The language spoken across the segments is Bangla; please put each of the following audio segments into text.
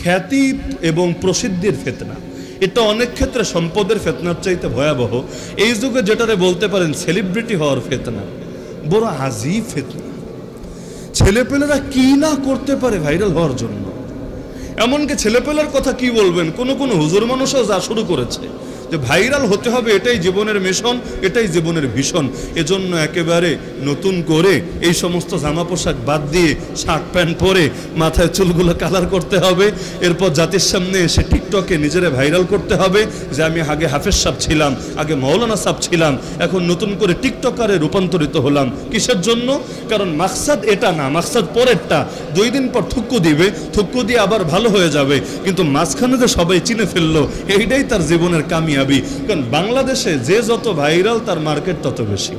খ্যাতি এবং প্রসিদ্ধির ফিতনা, এটা অনেক ক্ষেত্রে সম্পদের ফিতনার চাইতে ভয়াবহ। এই যুগে যেটারে বলতে পারেন সেলিব্রিটি হওয়ার ফিতনা, বড় আজীব ফিতনা। ছেলেপেলেরা কি না করতে পারে ভাইরাল হওয়ার জন্য। এমনকি ছেলেপেলের কথা কি বলবেন, কোন কোন হুজুর মানুষও যা শুরু করেছে যে ভাইরাল হতে হবে, এটাই জীবনের মিশন, এটাই জীবনের ভীষণ। এজন্য একেবারে নতুন করে এই সমস্ত জামা পোশাক বাদ দিয়ে শার্ট প্যান্ট পরে মাথায় চুলগুলো কালার করতে হবে, এরপর জাতির সামনে এসে টিকটকে নিজেরা ভাইরাল করতে হবে যে আমি আগে হাফেজ সাহেব ছিলাম, আগে মৌলানা সাহেব ছিলাম, এখন নতুন করে টিকটকারে রূপান্তরিত হলাম। কিসের জন্য? কারণ মাকসাদ এটা না, মাকসাদ পরেরটা। 2 দিন পর থুক্কু দিবে, থুক্কু দিয়ে আবার ভালো হয়ে যাবে, কিন্তু মাঝখানে যে সবাই চিনে ফেললো, এইটাই তার জীবনের কামিয়াবি। কারণ বাংলাদেশে যে যত ভাইরাল তার মার্কেট তত বেশি।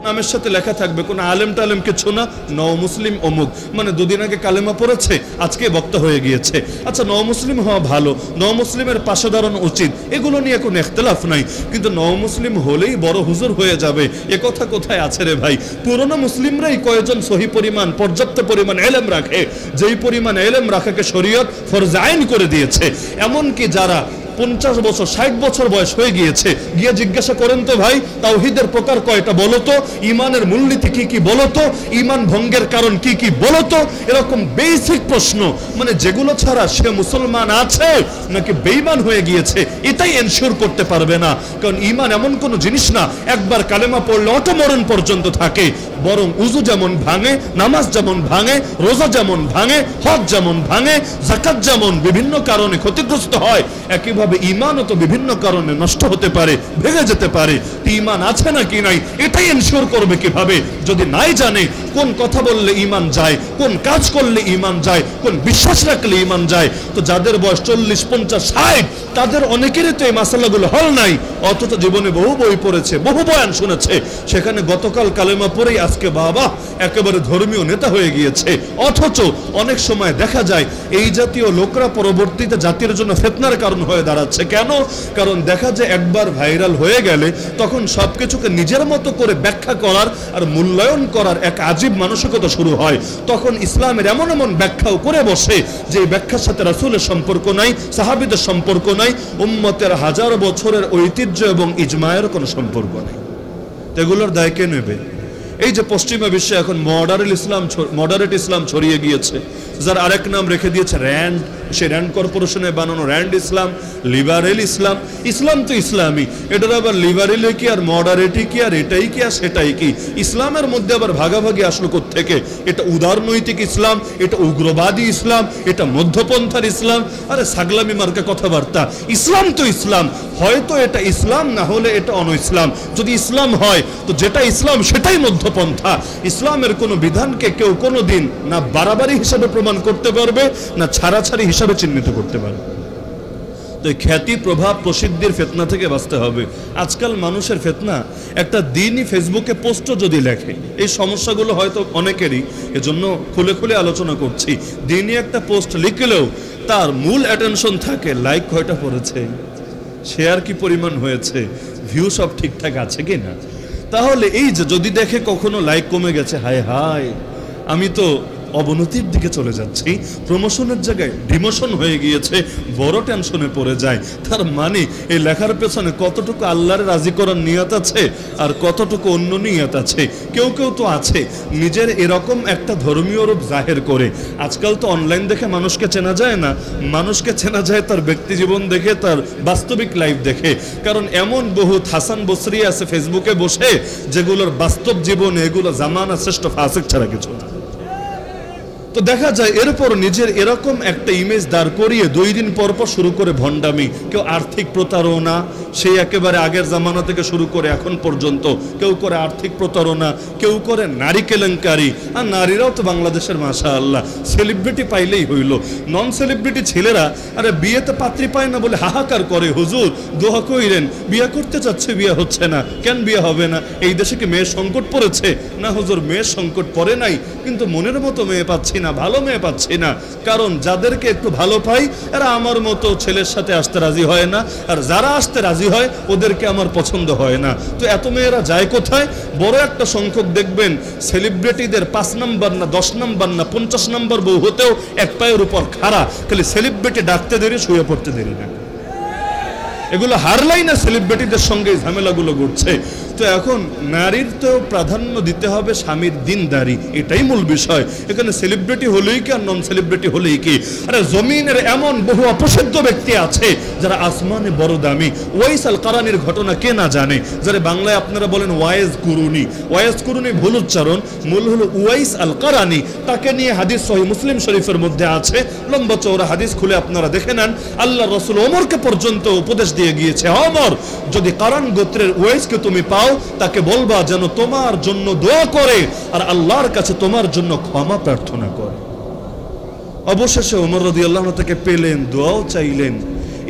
নামের সাথে লেখা থাকবে কোন আলেম টালেম কিছু না, নও মুসলিম অমুক, মানে 2 দিন আগে কালেমা পড়েছে, আজকে বক্তা হয়ে গিয়েছে। আচ্ছা, নও মুসলিম হওয়া ভালো, নও মুসলিমের পাশে দাঁড়ানো উচিত, এগুলো নিয়ে কোনো ইখতিলাফ নাই, কিন্তু নও মুসলিম হলেই বড় হুজুর হয়ে যাবে এ কথা কোথায় আছে রে ভাই? পুরনো মুসলিমরাই কয়েকজন সহি পরিমাণ পর্যাপ্ত পরিমাণ এলেম রাখে, যেই পরিমাণ এলেম রাখাকে শরীয়ত ফরজ আইন করে দিয়েছে। এমনকি যারা 50 বছর 60 বছর বয়স হয়ে গিয়েছে, গিয়ে জিজ্ঞাসা করেন তো ভাই তাওহীদের প্রকার কয়টা বলো তো, ইমানের মূলনীতি কি কি বলো তো, ইমান ভঙ্গের কারণ কি কি বলো তো, এরকম বেসিক প্রশ্ন, মানে যেগুলো ছাড়া সে মুসলমান আছে নাকি বেঈমান হয়ে গিয়েছে এটাই এনশিওর করতে পারবে না। কারণ ইমান এমন কোনো জিনিস না একবার কালেমা পড়লে অটো মরণ পর্যন্ত থাকে, বরং উযু যেমন ভাঙে, নামাজ যেমন ভাঙে, রোজা যেমন ভাঙে, হজ যেমন ভাঙে, যাকাত যেমন বিভিন্ন কারণে ক্ষতিগ্রস্ত হয়, একইভাবে ঈমানও তো বিভিন্ন কারণে নষ্ট হতে পারে, ভেঙে যেতে পারে। ঈমান আছে নাকি নাই এটাই এনশিওর করবে কিভাবে? যদি নাই জানে কোন কথা বললে ঈমান যায়, কোন কাজ করলে ঈমান যায়, কোন বিশ্বাস রাখলে ঈমান যায়, তো যাদের বয়স 40, 50, 60 তাদের অনেকেরই তো এই মাসালাগুলো হল নাই, অথচ জীবনে বহু বই পড়েছে, বহু বয়ান শুনেছে, সেখানে গতকাল কালেমা পড়েই আজকে বাবা একেবারে ধর্মীয় নেতা হয়ে গিয়েছে। অথচ অনেক সময় দেখা যায় এই জাতীয় লোকরা পরবর্তীতে জাতির জন্য ফিতনার কারণ হয়ে দাঁড়াচ্ছে। কেন? কারণ দেখা যায় একবার ভাইরাল হয়ে গেলে তখন সবকিছুকে নিজের মতো করে ব্যাখ্যা করার আর মূল্যায়ন করার এক আজীব মানসিকতা শুরু হয়। তখন ইসলামের এমন এমন ব্যাখ্যাও করে বসে যে ব্যাখ্যার সাথে রাসূলের সম্পর্ক নাই, সাহাবীদের সম্পর্ক নাই, উম্মতের হাজার বছরের ঐতিহ্য এবং ইজমায়ের কোনো সম্পর্ক নেই। এগুলোর দায় কে নেবে? এই যে পশ্চিমা বিশ্বে এখন মডারেট ইসলাম ছড়িয়ে গিয়েছে, যার আরেক নাম রেখে দিয়েছে র্যান্ড, সে র্যান্ড কর্পোরেশনে বানানো র্যান্ড ইসলাম, লিবারেল ইসলাম। ইসলাম তো ইসলামই, এটার আবার লিবারেলে কি আর মডারেটই কি আর এটাই কি আর সেটাই কি? ইসলামের মধ্যে আবার ভাগাভাগি আসলো কোত্থেকে? এটা উদারনৈতিক ইসলাম, এটা উগ্রবাদী ইসলাম, এটা মধ্যপন্থার ইসলাম। আরে ছাগলামি মার্কা কথাবার্তা। ইসলাম তো ইসলাম, হয়তো এটা ইসলাম, না হলে এটা অন ইসলাম। যদি ইসলাম হয় তো যেটা ইসলাম সেটাই মধ্যপন্থা। ইসলামের কোনো বিধানকে কেউ কোনোদিন না বাড়াবাড়ি হিসাবে প্রমাণ করতে পারবে, না ছাড়াছাড়ি হিসাবে চিহ্নিত করতে পারবে। তো খ্যাতি, প্রভাব, প্রসিদ্ধির ফিতনা থেকে বাঁচতে হবে। আজকাল মানুষের ফিতনা, একটা দিনই ফেসবুকে পোস্টও যদি লেখে, এই সমস্যাগুলো হয়তো অনেকেরই, এজন্য খুলে খুলে আলোচনা করছি। দিনই একটা পোস্ট লিখলেও তার মূল অ্যাটেনশন থাকে লাইক কয়টা পড়েছে, শেয়ার কি পরিমাণ হয়েছে, ভিউ সব ঠিকঠাক আছে কি না। তাহলে এই যে যদি দেখে কখনো লাইক কমে গেছে, হায় হায় আমি তো অবনতির দিকে চলে যাচ্ছি, প্রমোশনের জায়গায় ডিমোশন হয়ে গিয়েছে, বড় টেনশনে পড়ে যায়। তার মানে এই লেখার পেছনে কতটুকু আল্লাহর রাজি করার নিয়ত আছে আর কতটুকু অন্য নিয়ত আছে। কেউ কেউ তো আছে নিজের এরকম একটা ধর্মীয় রূপ জাহের করে। আজকাল তো অনলাইন দেখে মানুষকে চেনা যায় না, মানুষকে চেনা যায় তার ব্যক্তি জীবন দেখে, তার বাস্তবিক লাইফ দেখে। কারণ এমন বহুত হাসান বসরি আছে ফেসবুকে বসে, যেগুলোর বাস্তব জীবনে এগুলো জামানা শ্রেষ্ঠ ফাসিক ছাড়া কিছু না। তো দেখা যায় এরপর নিজের এরকম একটা ইমেজ দাঁড় করিয়ে 2 দিন পর পর শুরু করে ভণ্ডামি। কেউ আর্থিক প্রতারণা, সেই একেবারে আগের জামানা থেকে শুরু করে এখন পর্যন্ত কেউ করে আর্থিক প্রতারণা, কেউ করে নারী কেলেঙ্কারি। আর নারীরাও তো বাংলাদেশের মাশাআল্লাহ সেলিব্রিটি পাইলেই হইল। নন সেলিব্রিটি ছেলেরা আরে বিয়েতে পাত্রী পায় না বলে হাহাকার করে, হুজুর দোয়া কইরেন, বিয়ে করতে চাচ্ছে বিয়ে হচ্ছে না, কেন বিয়ে হবে না? এই দেশে কি মেয়ের সংকট পড়েছে? না হুজুর, মেয়ের সংকট পড়ে নাই, কিন্তু মনের মতো মেয়ে পাচ্ছি না। না, ভালো মেয়ে পাচ্ছি না। কারণ যাদেরকে একটু ভালো পাই এরা আমার মতো ছেলের সাথে আসতে রাজি হয় না, আর যারা আসতে রাজি হয় ওদেরকে আমার পছন্দ হয় না। তো এত মেয়েরা যায় কোথায়? বড় একটা সংখ্যক দেখবেন সেলিব্রিটিদের 5 নাম্বার না 10 নাম্বার না 50 নাম্বার বউ হতেও এক পায়ের উপর খাড়া, খালি সেলিব্রিটি ডাকতে দেরি, শুয়ে পড়তে দেরি না। এগুলো হারলাই না, সেলিব্রিটিদের সঙ্গে ঝামেলাগুলো ঘটছে। তো এখন নারীর তো প্রাধান্য দিতে হবে স্বামীর দিনদারি, এটাই মূল বিষয়। এখানে সেলিব্রিটি হলেই কি আর নন সেলিব্রিটি হলেই কি? আরে জমিনের এমন বহু অপ্রসিদ্ধ ব্যক্তি আছে যারা আসমানে বড় দামি। ওয়াইস আল কারানির ঘটনা কে না জানে? যারা বাংলায় আপনারা বলেন ওয়াইজ কুরুনি, ওয়াইজ কুরুনি ভুল উচ্চারণ, মূল হলো ওয়াইস আল কারানি। তাকে নিয়ে হাদিস সহিহ মুসলিম শরীফের মধ্যে আছে, লম্বা চওড়া হাদিস, খুলে আপনারা দেখে নেন। আল্লাহ রাসূল ওমরকে পর্যন্ত উপদেশ দিয়ে গিয়েছে, ওমর যদি কারান গোত্রের ওয়াইসকে তুমি পাও তাকে বলবা যেন তোমার জন্য দোয়া করে আর আল্লাহর কাছে তোমার জন্য ক্ষমা প্রার্থনা করে। অবশেষে ওমর রাদিয়াল্লাহু আনহু তাকে পেলেন, দোয়াও চাইলেন।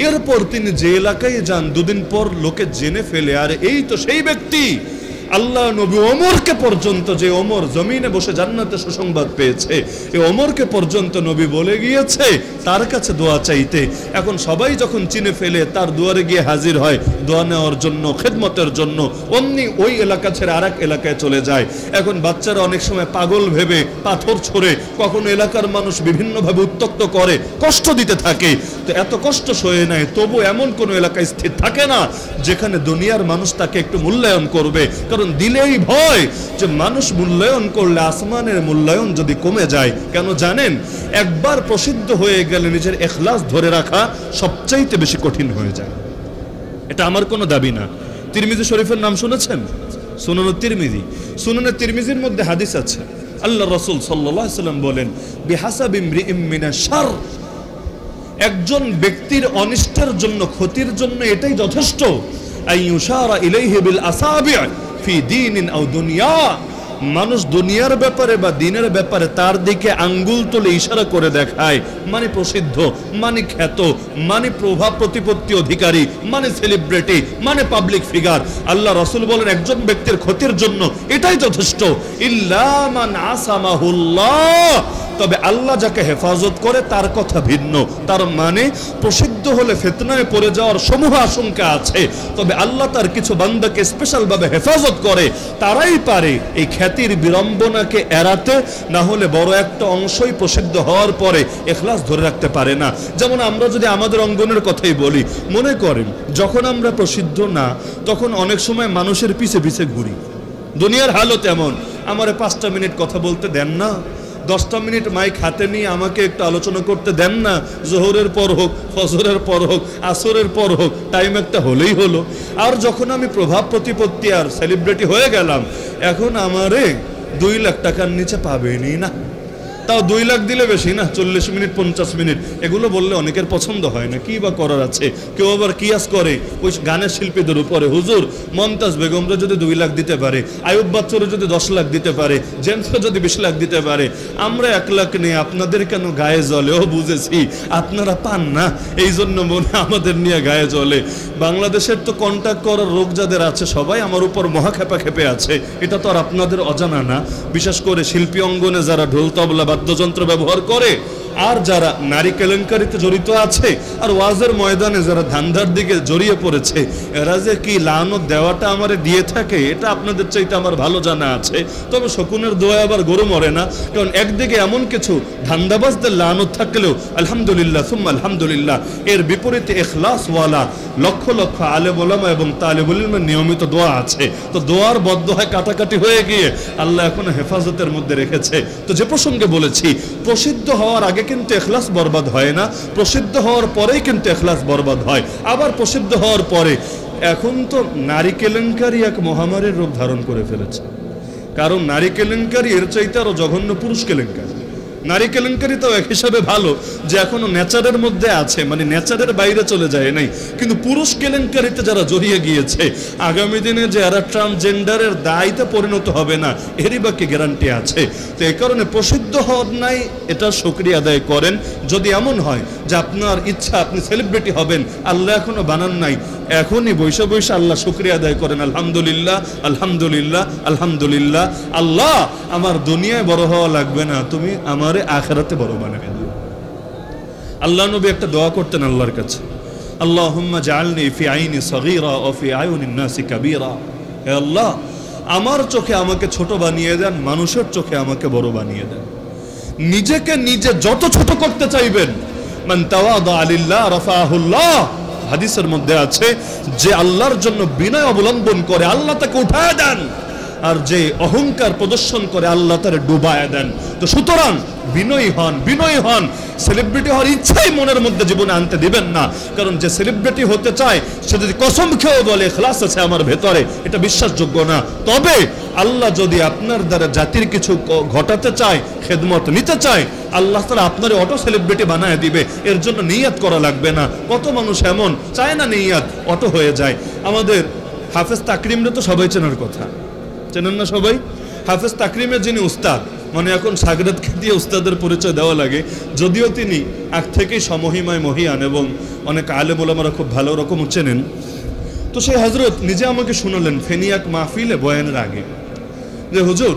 এরপর তিনি যে এলাকায় যান, দুদিন পর লোকে জেনে ফেলে আর এই তো সেই ব্যক্তি। আল্লাহ নবী ওমরকে পর্যন্ত, যে ওমর জমিনে বসে জান্নাতে সুসংবাদ পেয়েছে, এই ওমরকে পর্যন্ত নবী বলে গিয়েছে তার কাছে দোয়া চাইতে। এখন সবাই যখন চিনে ফেলে তার দুয়ারে গিয়ে হাজির হয় দোয়া নেওয়ার জন্য, খেদমতের জন্য, অমনি ওই এলাকা ছেড়ে আরেক এলাকায় চলে যায়। এখন বাচ্চারা অনেক সময় পাগল ভেবে পাথর ছোড়ে, কখনো এলাকার মানুষ বিভিন্নভাবে উত্ত্যক্ত করে, কষ্ট দিতে থাকে। তো এত কষ্ট সয়ে নেয়, তবু এমন কোনো এলাকায় স্থির থাকে না যেখানে দুনিয়ার মানুষ তাকে একটু মূল্যায়ন করবে। কারণ দিলেই ভয় যে মানুষ মূল্যায়ন করলে আসমানের মূল্যায়ন যদি কমে যায়। কেন জানেন? একবার প্রসিদ্ধ হয়ে গেলে নিজের ইখলাস ধরে রাখা সবচাইতে বেশি কঠিন হয়ে যায়। এটা আমার কোনো দাবি না। তিরমিজি শরীফের নাম শুনেছেন? সুনান তিরমিজি। সুনান তিরমিজির মধ্যে হাদিস আছে, আল্লাহ রাসূল সাল্লাল্লাহু আলাইহি ওয়াসাল্লাম বলেন, বিহাসাবি ইমরিইম মিনাশ শার, একজন ব্যক্তির অনিষ্টের জন্য, ক্ষতির জন্য এটাই যথেষ্ট, আইয়ুশারা ইলাইহি বিল আসাবি' ফি দীনিন আও দুনিয়া, মানুষ দুনিয়ার ব্যাপারে বা দিনের ব্যাপারে তার দিকে আঙ্গুল তুলে ইশারা করে দেখায়, মানে প্রসিদ্ধ, মানে খ্যাত, মানে প্রভাব প্রতিপত্তি অধিকারী, মানে সেলিব্রিটি, মানে পাবলিক ফিগার। আল্লাহ রাসূল বলেন একজন ব্যক্তির ক্ষতির জন্য এটাই যথেষ্ট। ইল্লা মান আসামাহুল্লাহ, তবে আল্লাহ যাকে হেফাজত করে তার কথা ভিন্ন। তার মানে প্রসিদ্ধ হলে ফিতনায় পড়ে যাওয়ার সমূহ আশঙ্কা আছে, তবে আল্লাহ তার কিছু বান্দাকে স্পেশাল ভাবে হেফাজত করে। তারাই পারে এই খ্যাতির বিড়ম্বনাকে এড়াতে, না হলে বড় একটা অংশই প্রসিদ্ধ হওয়ার পরে ইখলাস ধরে রাখতে পারে না। যেমন আমরা যদি আমাদের অঙ্গনের কথাই বলি, মনে করেন যখন আমরা প্রসিদ্ধ না, তখন অনেক সময় মানুষের পিছে পিছে ঘুরি। দুনিয়ার হালত এমন, আমারে 5টা মিনিট কথা বলতে দেন না, 10টা মিনিট মাইক হাতে নিয়ে আমাকে একটু আলোচনা করতে দেন না, জোহরের পর হোক, ফজরের পর হোক, আসরের পর হোক, টাইম একটা হলেই হলো। আর যখন আমি প্রভাব প্রতিপত্তি আর সেলিব্রিটি হয়ে গেলাম, এখন আমারে 2 লাখ টাকার নিচে পাবেনই না। তাও 2 লাখ দিলে বেশি না, 40 মিনিট 50 মিনিট, এগুলো বললে অনেকের পছন্দ হয় না। কি বা করার আছে? কেউ আবার কিয়াস করে ওই গানের শিল্পীদের উপরে, হুজুর মমতাজ বেগমরা যদি 2 লাখ দিতে পারে, আয়ুব বাচ্চারা যদি 10 লাখ দিতে পারে, জেমসরা যদি 20 লাখ দিতে পারে, আমরা 1 লাখ নিয়ে আপনাদের কেন গায়ে জ্বলে? ও বুঝেছি, আপনারা পান না, এই জন্য মনে আমাদের নিয়ে গায়ে জ্বলে। বাংলাদেশের তো কন্ট্যাক্ট করার রোগ যাদের আছে সবাই আমার উপর মহা খেপা খেপে আছে, এটা তো আর আপনাদের অজানা না। বিশেষ করে শিল্পী অঙ্গনে যারা ঢোল তবলা বাদ্যযন্ত্র ব্যবহার করে, আর যারা নারী কেলেঙ্কারিতে জড়িত আছে, আর ওয়াজের ময়দানে যারা ধান্দার দিকে জড়িয়ে পড়েছে, এরা যে কি লানত দেওয়াটা আমারে দিয়ে থাকে এটা আপনাদের চাইতে আমার ভালো জানা আছে। তবে শকুনের দোয়া আবার গরু মরে না, কারণ একদিকে এমন কিছু ধান্দাবাজদের লানত থাকলেও আলহামদুলিল্লাহ সুম্মা আলহামদুলিল্লাহ, এর বিপরীতে ইখলাসওয়ালা লক্ষ লক্ষ আলেম ওলামা এবং তালিবুল ইলমের নিয়মিত দোয়া আছে। তো দোয়ার বদদোয়ায় কাটাকাটি হয়ে গিয়ে আল্লাহ এখনো হেফাজতের মধ্যে রেখেছে। তো যে প্রসঙ্গে বলেছি, প্রসিদ্ধ হওয়ার আগে কিন্তু ইখলাস বরবাদ হয় না, প্রসিদ্ধ হওয়ার পরেই কিন্তু ইখলাস বরবাদ হয়। আবার প্রসিদ্ধ হওয়ার পরে এখন তো নারী কেলেঙ্কারি এক মহামারীর রূপ ধারণ করে ফেলেছে। কারণ নারী কেলেঙ্কারি এর চাইতে আরো জঘন্য পুরুষ কেলেঙ্কারি। নারী কেলেঙ্কারি তো এক হিসাবে ভালো যে এখনো নেচারের মধ্যে আছে, মানে নেচারের বাইরে চলে যায় নাই, কিন্তু পুরুষ কেলেঙ্কারিতে যারা জড়িয়ে গিয়েছে, আগামী দিনে যে এরা ট্রান্সজেন্ডারের দায়িতে পরিণত হবে না এরই বাকি গ্যারান্টি আছে। তো এই কারণে প্রসিদ্ধ হওয়ার নাই এটা শুকরিয়া আদায় করেন। যদি এমন হয় যে আপনার ইচ্ছা আপনি সেলিব্রিটি হবেন, আল্লাহ এখনো বানান নাই, এখনই বৈশা বৈশা আল্লাহ শুকরিয়া আদায় করেন, আলহামদুলিল্লাহ আলহামদুলিল্লাহ আলহামদুলিল্লাহ। আল্লাহ আমার দুনিয়ায় বড় হওয়া লাগবে না, তুমি আমারে আখিরাতে বড় বানাবে দিও। আল্লাহ নবী একটা দোয়া করতেন আল্লাহর কাছে, আল্লাহুম্মা জাআলনি ফি আইনি সগীরা ওয়া ফি আয়ুনিন নাসি কাবীরা। হে আল্লাহ, আমার চোখে আমাকে ছোট বানিয়ে দেন, মানুষের চোখে আমাকে বড় বানিয়ে দেন। নিজেকে নিজে যত ছোট করতে চাইবেন, মান তাওয়াদা লিল্লাহ রাফাহুল্লাহ, হাদিসের মধ্যে আছে যে আল্লাহর জন্য বিনয় অবলম্বন করে আল্লাহ তাকে উঠায় দেন, আর যে অহংকার প্রদর্শন করে আল্লাহ তারে ডুবায় দেন। তো সুতরাং বিনয়ী হন, বিনয়ী হন। সেলিব্রিটি হওয়ার ইচ্ছাই মনের মধ্যে জীবনে আনতে দিবেন না, কারণ যে সেলিব্রিটি হতে চায় সে যদি কসম খেয়েও বলে ইখলাস আছে আমার ভেতরে, এটা বিশ্বাসযোগ্য না। তবে আল্লাহ যদি আপনার দ্বারা জাতির কিছু ঘটাতে চায়, খেদমত নিতে চায়, আল্লাহ তাআলা আপনার অটো সেলিব্রিটি বানায় দিবে, এর জন্য নিয়াত করা লাগবে না। কত মানুষ এমন চায় না, নিয়াত অটো হয়ে যায়। আমাদের হাফেজ তাকরিমরে তো সবাই চেনার কথা, চেনেন না সবাই? হাফেজ তাকরিমের যিনি উস্তাদ, মানে এখন সাগরাতকে দিয়ে উস্তাদের পরিচয় দেওয়া লাগে, যদিও তিনি আগ থেকেই সমহিমায় মহিয়ান এবং অনেক আলেম ওলামারা খুব ভালো রকম চেনেন। তো সেই হযরত নিজে আমাকে শুনালেন ফেনিয়াক মাহফিলে বয়ানের আগে যে হুজুর,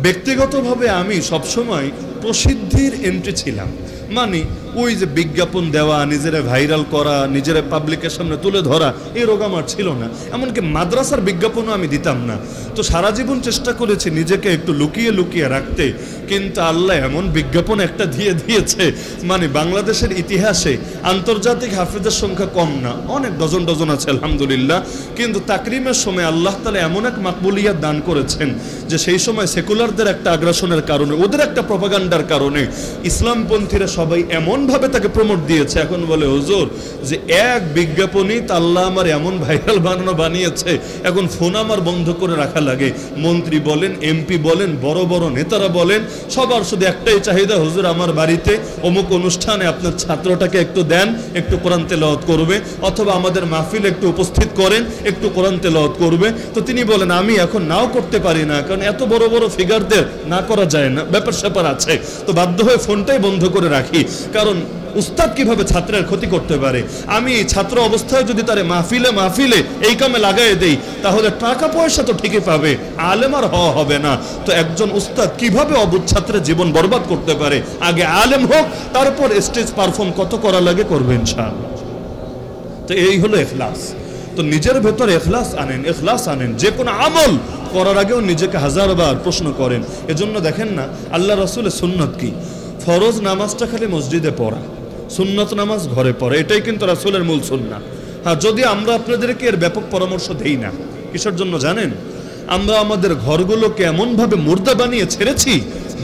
ব্যক্তিগতভাবে আমি সবসময় প্রসিদ্ধির এন্ট্রি ছিলাম, মানে ওই যে বিজ্ঞাপন দেওয়া, নিজেরা ভাইরাল করা, নিজেরা পাবলিকের সামনে তুলে ধরা, এই রোগ আমার ছিল না। এমনকি মাদ্রাসার বিজ্ঞাপনও আমি দিতাম না। তো সারা জীবন চেষ্টা করেছি নিজেকে একটু লুকিয়ে লুকিয়ে রাখতে, কিন্তু আল্লাহ এমন বিজ্ঞাপন একটা দিয়ে দিয়েছে, মানে বাংলাদেশের ইতিহাসে আন্তর্জাতিক হাফেজের সংখ্যা কম না, অনেক ডজন ডজন আছে আলহামদুলিল্লাহ। কিন্তু তাকরিমের সময় আল্লাহ তাআলা এমন এক মাকবুলিয়াত দান করেছেন যে সেই সময় সেকুলারদের একটা আগ্রাসনের কারণে, ওদের একটা প্রপাগান্ডার কারণে ইসলামপন্থীরা সবাই এমনভাবে তাকে প্রমোট দিয়েছে। এখন বলে হুজুর যে এক বিজ্ঞাপনই আল্লাহ আমার এমন ভাইরাল বানিয়েছে, এখন ফোন আমার বন্ধ করে রাখা লাগে। মন্ত্রী বলেন, এমপি বলেন, বড় বড় নেতারা বলেন, সবার শুধু একটাই চাহিদা, হুজুর আমার বাড়িতে অমুক অনুষ্ঠানে আপনার ছাত্রটাকে একটু দেন, একটু কোরআন তেলাওয়াত করবে, অথবা আমাদের মাহফিল একটু উপস্থিত করেন, একটু কোরআন তেলাওয়াত করবে। তো তিনি বলেন আমি এখন নাও করতে পারি না, কারণ এত বড় বড় ফিগারদের না করা যায় না, ব্যাপার স্যাপার আছে। তো বাধ্য হয়ে ফোনটাই বন্ধ করে রাখি, কারণ উস্তাদ কিভাবে ছাত্রের ক্ষতি করতে পারে। আমি ছাত্র অবস্থায় যদি তারে মাহফিলে এই কামে লাগাই দেই, তাহলে টাকা পয়সা তো ঠিকই পাবে, আলেম আর হওয়া হবে না। তো একজন উস্তাদ কিভাবে অবুঝ ছাত্রের জীবন বরবাদ করতে পারে? আগে আলেম হোক, তারপর স্টেজ পারফর্ম কত করা লাগে করবে ইনশাআল্লাহ। তো এই হলো ইখলাস। তো নিজের ভেতরে ইখলাস আনেন, ইখলাস আনেন। যে কোনো আমল করার আগেও নিজেকে হাজারবার প্রশ্ন করেন। এজন্য দেখেন না আল্লাহ রাসূলের সুন্নত কি, ফরজ নামাজটা খালি মসজিদে পড়া, সুন্নত নামাজ ঘরে পড়া, এটাই কিন্তু রাসূলের মূল সুন্নাহ। হ্যাঁ, যদি আমরা আপনাদেরকে এর ব্যাপক পরামর্শ দেই না, কিসের জন্য জানেন? আমরা আমাদের ঘরগুলোকে এমনভাবে মুর্দা বানিয়ে ছেড়েছি,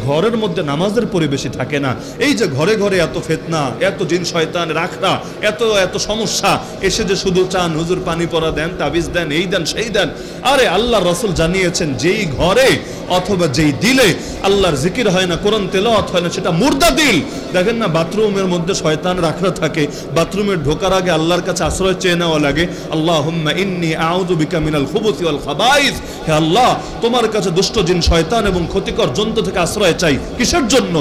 ঘরের মধ্যে নামাজের পরিবেশই থাকে না। এই যে ঘরে ঘরে এত ফিতনা, এত জিন শয়তান রাখরা, এত এত সমস্যা, এসে যে শুধু চান হুজুর পানি পড়া দেন, তাবিজ দেন, এই দেন সেই দেন। আরে আল্লাহ রাসূল জানিয়েছেন যেই ঘরে অথবা যেই দিলে আল্লাহর জিকির হয় না, কোরআন তেলাওয়াত হয় না, সেটা মুর্দা দিল। দেখেন না বাথরুমের মধ্যে শয়তান রাখরা থাকে, বাথরুমে ঢোকার আগে আল্লাহর কাছে আশ্রয় চেয়ে নেওয়া লাগে, আল্লাহুম্মা ইন্নী আউযু বিকা মিনাল খুবুসি ওয়াল খাবাইস। হে আল্লাহ, তোমার কাছে দুষ্ট জিন শয়তান এবং ক্ষতিকর জন্তু থেকে আশ্রয় চাই। কিসের জন্য?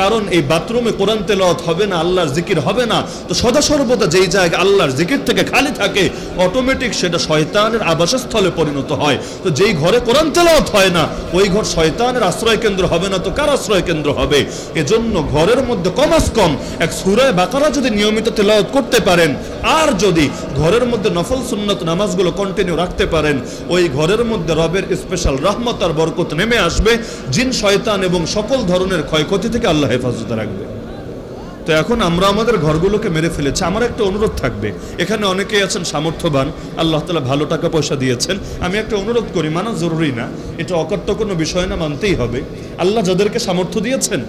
কারণ এই বাথরুমে কোরআন তেলাওয়াত হবে না, আল্লাহর জিকির হবে না, তো সদা সর্বদা যেই জায়গা আল্লাহর জিকির থেকে খালি থাকে, অটোমেটিক সেটা শয়তানের আবাসস্থলে পরিণত হয়। তো যেই ঘরে কোরআন তেলাওয়াত হয় না, ওই ঘর শয়তানের আশ্রয় কেন্দ্র হবে না, তো কার আশ্রয় কেন্দ্র হবে? এজন্য ঘরের মধ্যে কমাস কম এক সূরা বাকারা যদি নিয়মিত তেলাওয়াত করতে পারেন, আর যদি ঘরের মধ্যে নফল সুন্নত নামাজগুলো কন্টিনিউ রাখতে পারেন, ওই ঘরের মধ্যে রবের স্পেশাল রহমত আর বরকত নেমে আসবে। জিন শয়তান এবং সকল ধরনের ক্ষয়ক্ষতি থেকে আল্লাহ হেফাজত রাখবে। তো এখন আমরা আমাদের ঘরগুলোকে মেরে ফেলেছি। আমার একটা অনুরোধ থাকবে, এখানে অনেকেই আছেন সামর্থ্যবান, আল্লাহ তাআলা ভালো টাকা পয়সা দিয়েছেন, আমি একটা অনুরোধ করি, মানা জরুরি না, এটা অকট্য কোনো বিষয় না, মানতেই হবে। আল্লাহ যাদেরকে সামর্থ্য দিয়েছেন,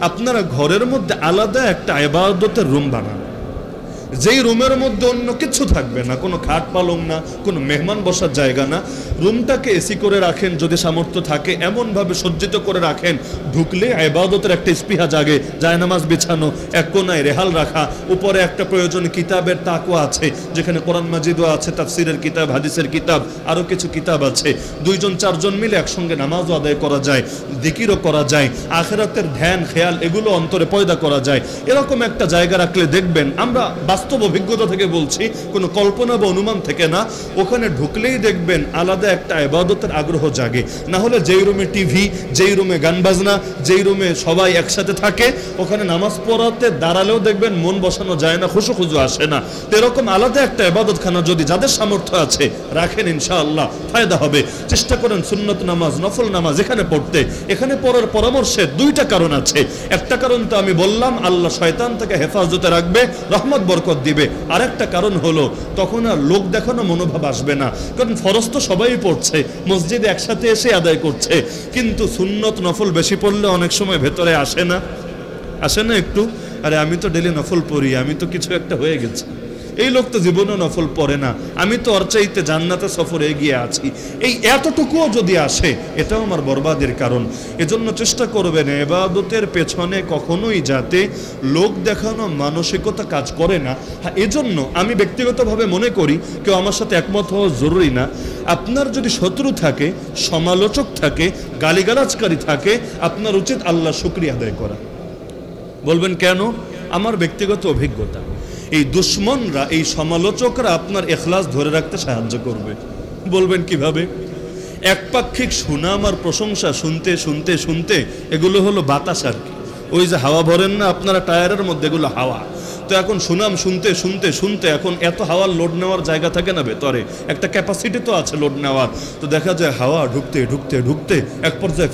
আপনারা ঘরের মধ্যে আলাদা একটা ইবাদতের রুম বানান, যেই রুমের মধ্যে অন্য কিছু থাকবে না, কোনো খাট পালং না, কোনো মেহমান বসার জায়গা না, রুমটাকে এসি করে রাখেন যদি সামর্থ্য থাকে, এমনভাবে সজ্জিত করে রাখেন ঢুকলে ইবাদতের একটা স্পৃহা জাগে। জায়নামাজ বিছানো, এক কোনায় রেহাল রাখা, উপরে একটা প্রয়োজনীয় কিতাবের তাকওয়া আছে, যেখানে কোরআন মাজিদও আছে, তাফসিরের কিতাব, হাদিসের কিতাব, আরও কিছু কিতাব আছে। 2-4 মিলে একসঙ্গে নামাজও আদায় করা যায়, জিকিরও করা যায়, আখিরাতের ধ্যান খেয়াল এগুলো অন্তরে পয়দা করা যায়। এরকম একটা জায়গা রাখলে দেখবেন, আমরা বাস্তব অভিজ্ঞতা থেকে বলছি, কোনো কল্পনা বা অনুমান থেকে না, ওখানে ঢুকলেই দেখবেন আলাদা একটা ইবাদতের আগ্রহ জাগে। না হলে যেই রুমে টিভি, যেই রুমে গান বাজনা, যেই রুমে সবাই একসাথে থাকে, ওখানে নামাজ পড়াতে দাঁড়ালেও দেখবেন মন বসানো যায় না, খুশু আসে না। তো এরকম আলাদা একটা ইবাদতখানা যদি যাদের সামর্থ্য আছে রাখেন, ইনশাআল্লাহ ফায়দা হবে। চেষ্টা করেন সুন্নত নামাজ, নফল নামাজ এখানে পড়তে। এখানে পড়ার পরামর্শে 2টা কারণ আছে। একটা কারণ তো আমি বললাম, আল্লাহ শয়তান থেকে হেফাজতে রাখবে, রহমত বরকত দিবে। আরেকটা কারণ হলো তখন আর লোক দেখানো মনোভাব আসবে না, কারণ ফরজ তো সবাই পড়ছে, মসজিদে একসাথে এসে আদায় করছে। কিন্তু সুন্নত নফল বেশি পড়লে অনেক সময় ভেতরে আসে না একটু, আরে আমি তো ডেলি নফল পড়ি, আমি তো কিছু একটা হয়ে গেছে, এই লোক তো জীবনে নফল পড়ে না, আমি তো ওর চাইতে জান্নাতে সফরে এগিয়ে আছি, এই এতটুকুও যদি আসে এটাও আমার বরবাদের কারণ। এজন্য চেষ্টা করবেন ইবাদতের পেছনে কখনোই যাতে লোক দেখানো মানসিকতা কাজ করে না। হ্যাঁ, এজন্য আমি ব্যক্তিগতভাবে মনে করি, কেউ আমার সাথে একমত হওয়া জরুরি না, আপনার যদি শত্রু থাকে, সমালোচক থাকে, গালিগালাজকারী থাকে, আপনার উচিত আল্লাহর শুকরিয়া আদায় করা। বলবেন কেন? আমার ব্যক্তিগত অভিজ্ঞতা, এই দুশ্মনরা, এই সমালোচকরা আপনার ইখলাস ধরে রাখতে সাহায্য করবে। বলবেন কিভাবে? একপাক্ষিক সুনাম আর প্রশংসা শুনতে শুনতে শুনতে এগুলো হলো বাতাস আর কি, ওই যে হাওয়া ভরেন না আপনারা টায়ারের মধ্যে, এগুলো হাওয়া। তো এখন সুনাম শুনতে শুনতে শুনতে এখন এত হাওয়ার লোড নেওয়ার জায়গা থাকে না ভেতরে, একটা ক্যাপাসিটি তো আছে লোড নেওয়ার। তো দেখা যায় হাওয়া ঢুকতে ঢুকতে ঢুকতে এক পর্যায়ে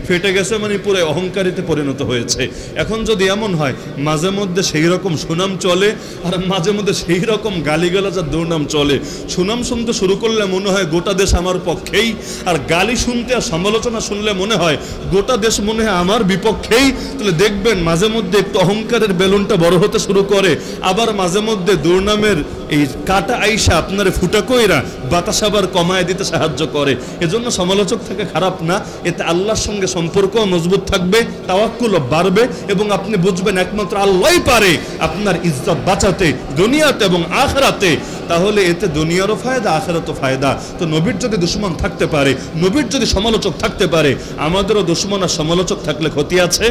ফেটে গেছে, মানে পুরো অহংকারিতে পরিণত হয়েছে। এখন যদি এমন হয় মাঝে মধ্যে সেই রকম সুনাম চলে আর মাঝে মধ্যে সেই রকম গালিগালাজের দুর্নাম চলে, সুনাম শুনতে শুরু করলে মনে হয় গোটা দেশ আমার পক্ষেই, আর গালি শুনতে আর সমালোচনা শুনলে মনে হয় গোটা দেশ মনে হয় আমার বিপক্ষেই। তাহলে দেখবেন মাঝে মধ্যে একটু অহংকারের বেলুনটা বড় হতে শুরু করে, আবার মাঝে মধ্যে দুর্নামের এই কাটা আইসা আপনার ফুটা কইরা বাতাস আবার কমায় দিতে সাহায্য করে। এজন্য সমালোচক থেকে খারাপ না, এতে আল্লাহর সঙ্গে সম্পর্ক মজবুত থাকবে, তাওয়াক্কুল বাড়বে, এবং আপনি বুঝবেন একমাত্র আল্লাহই পারে আপনার ইজ্জত বাঁচাতে দুনিয়াতে এবং আখিরাতে। তাহলে এতে দুনিয়ারও ফায়দা, আখিরাতও ফায়দা। তো নবীর যদি দুশমন থাকতে পারে, নবীর যদি সমালোচক থাকতে পারে, আমাদেরও দুশমন আর সমালোচক থাকলে ক্ষতি আছে।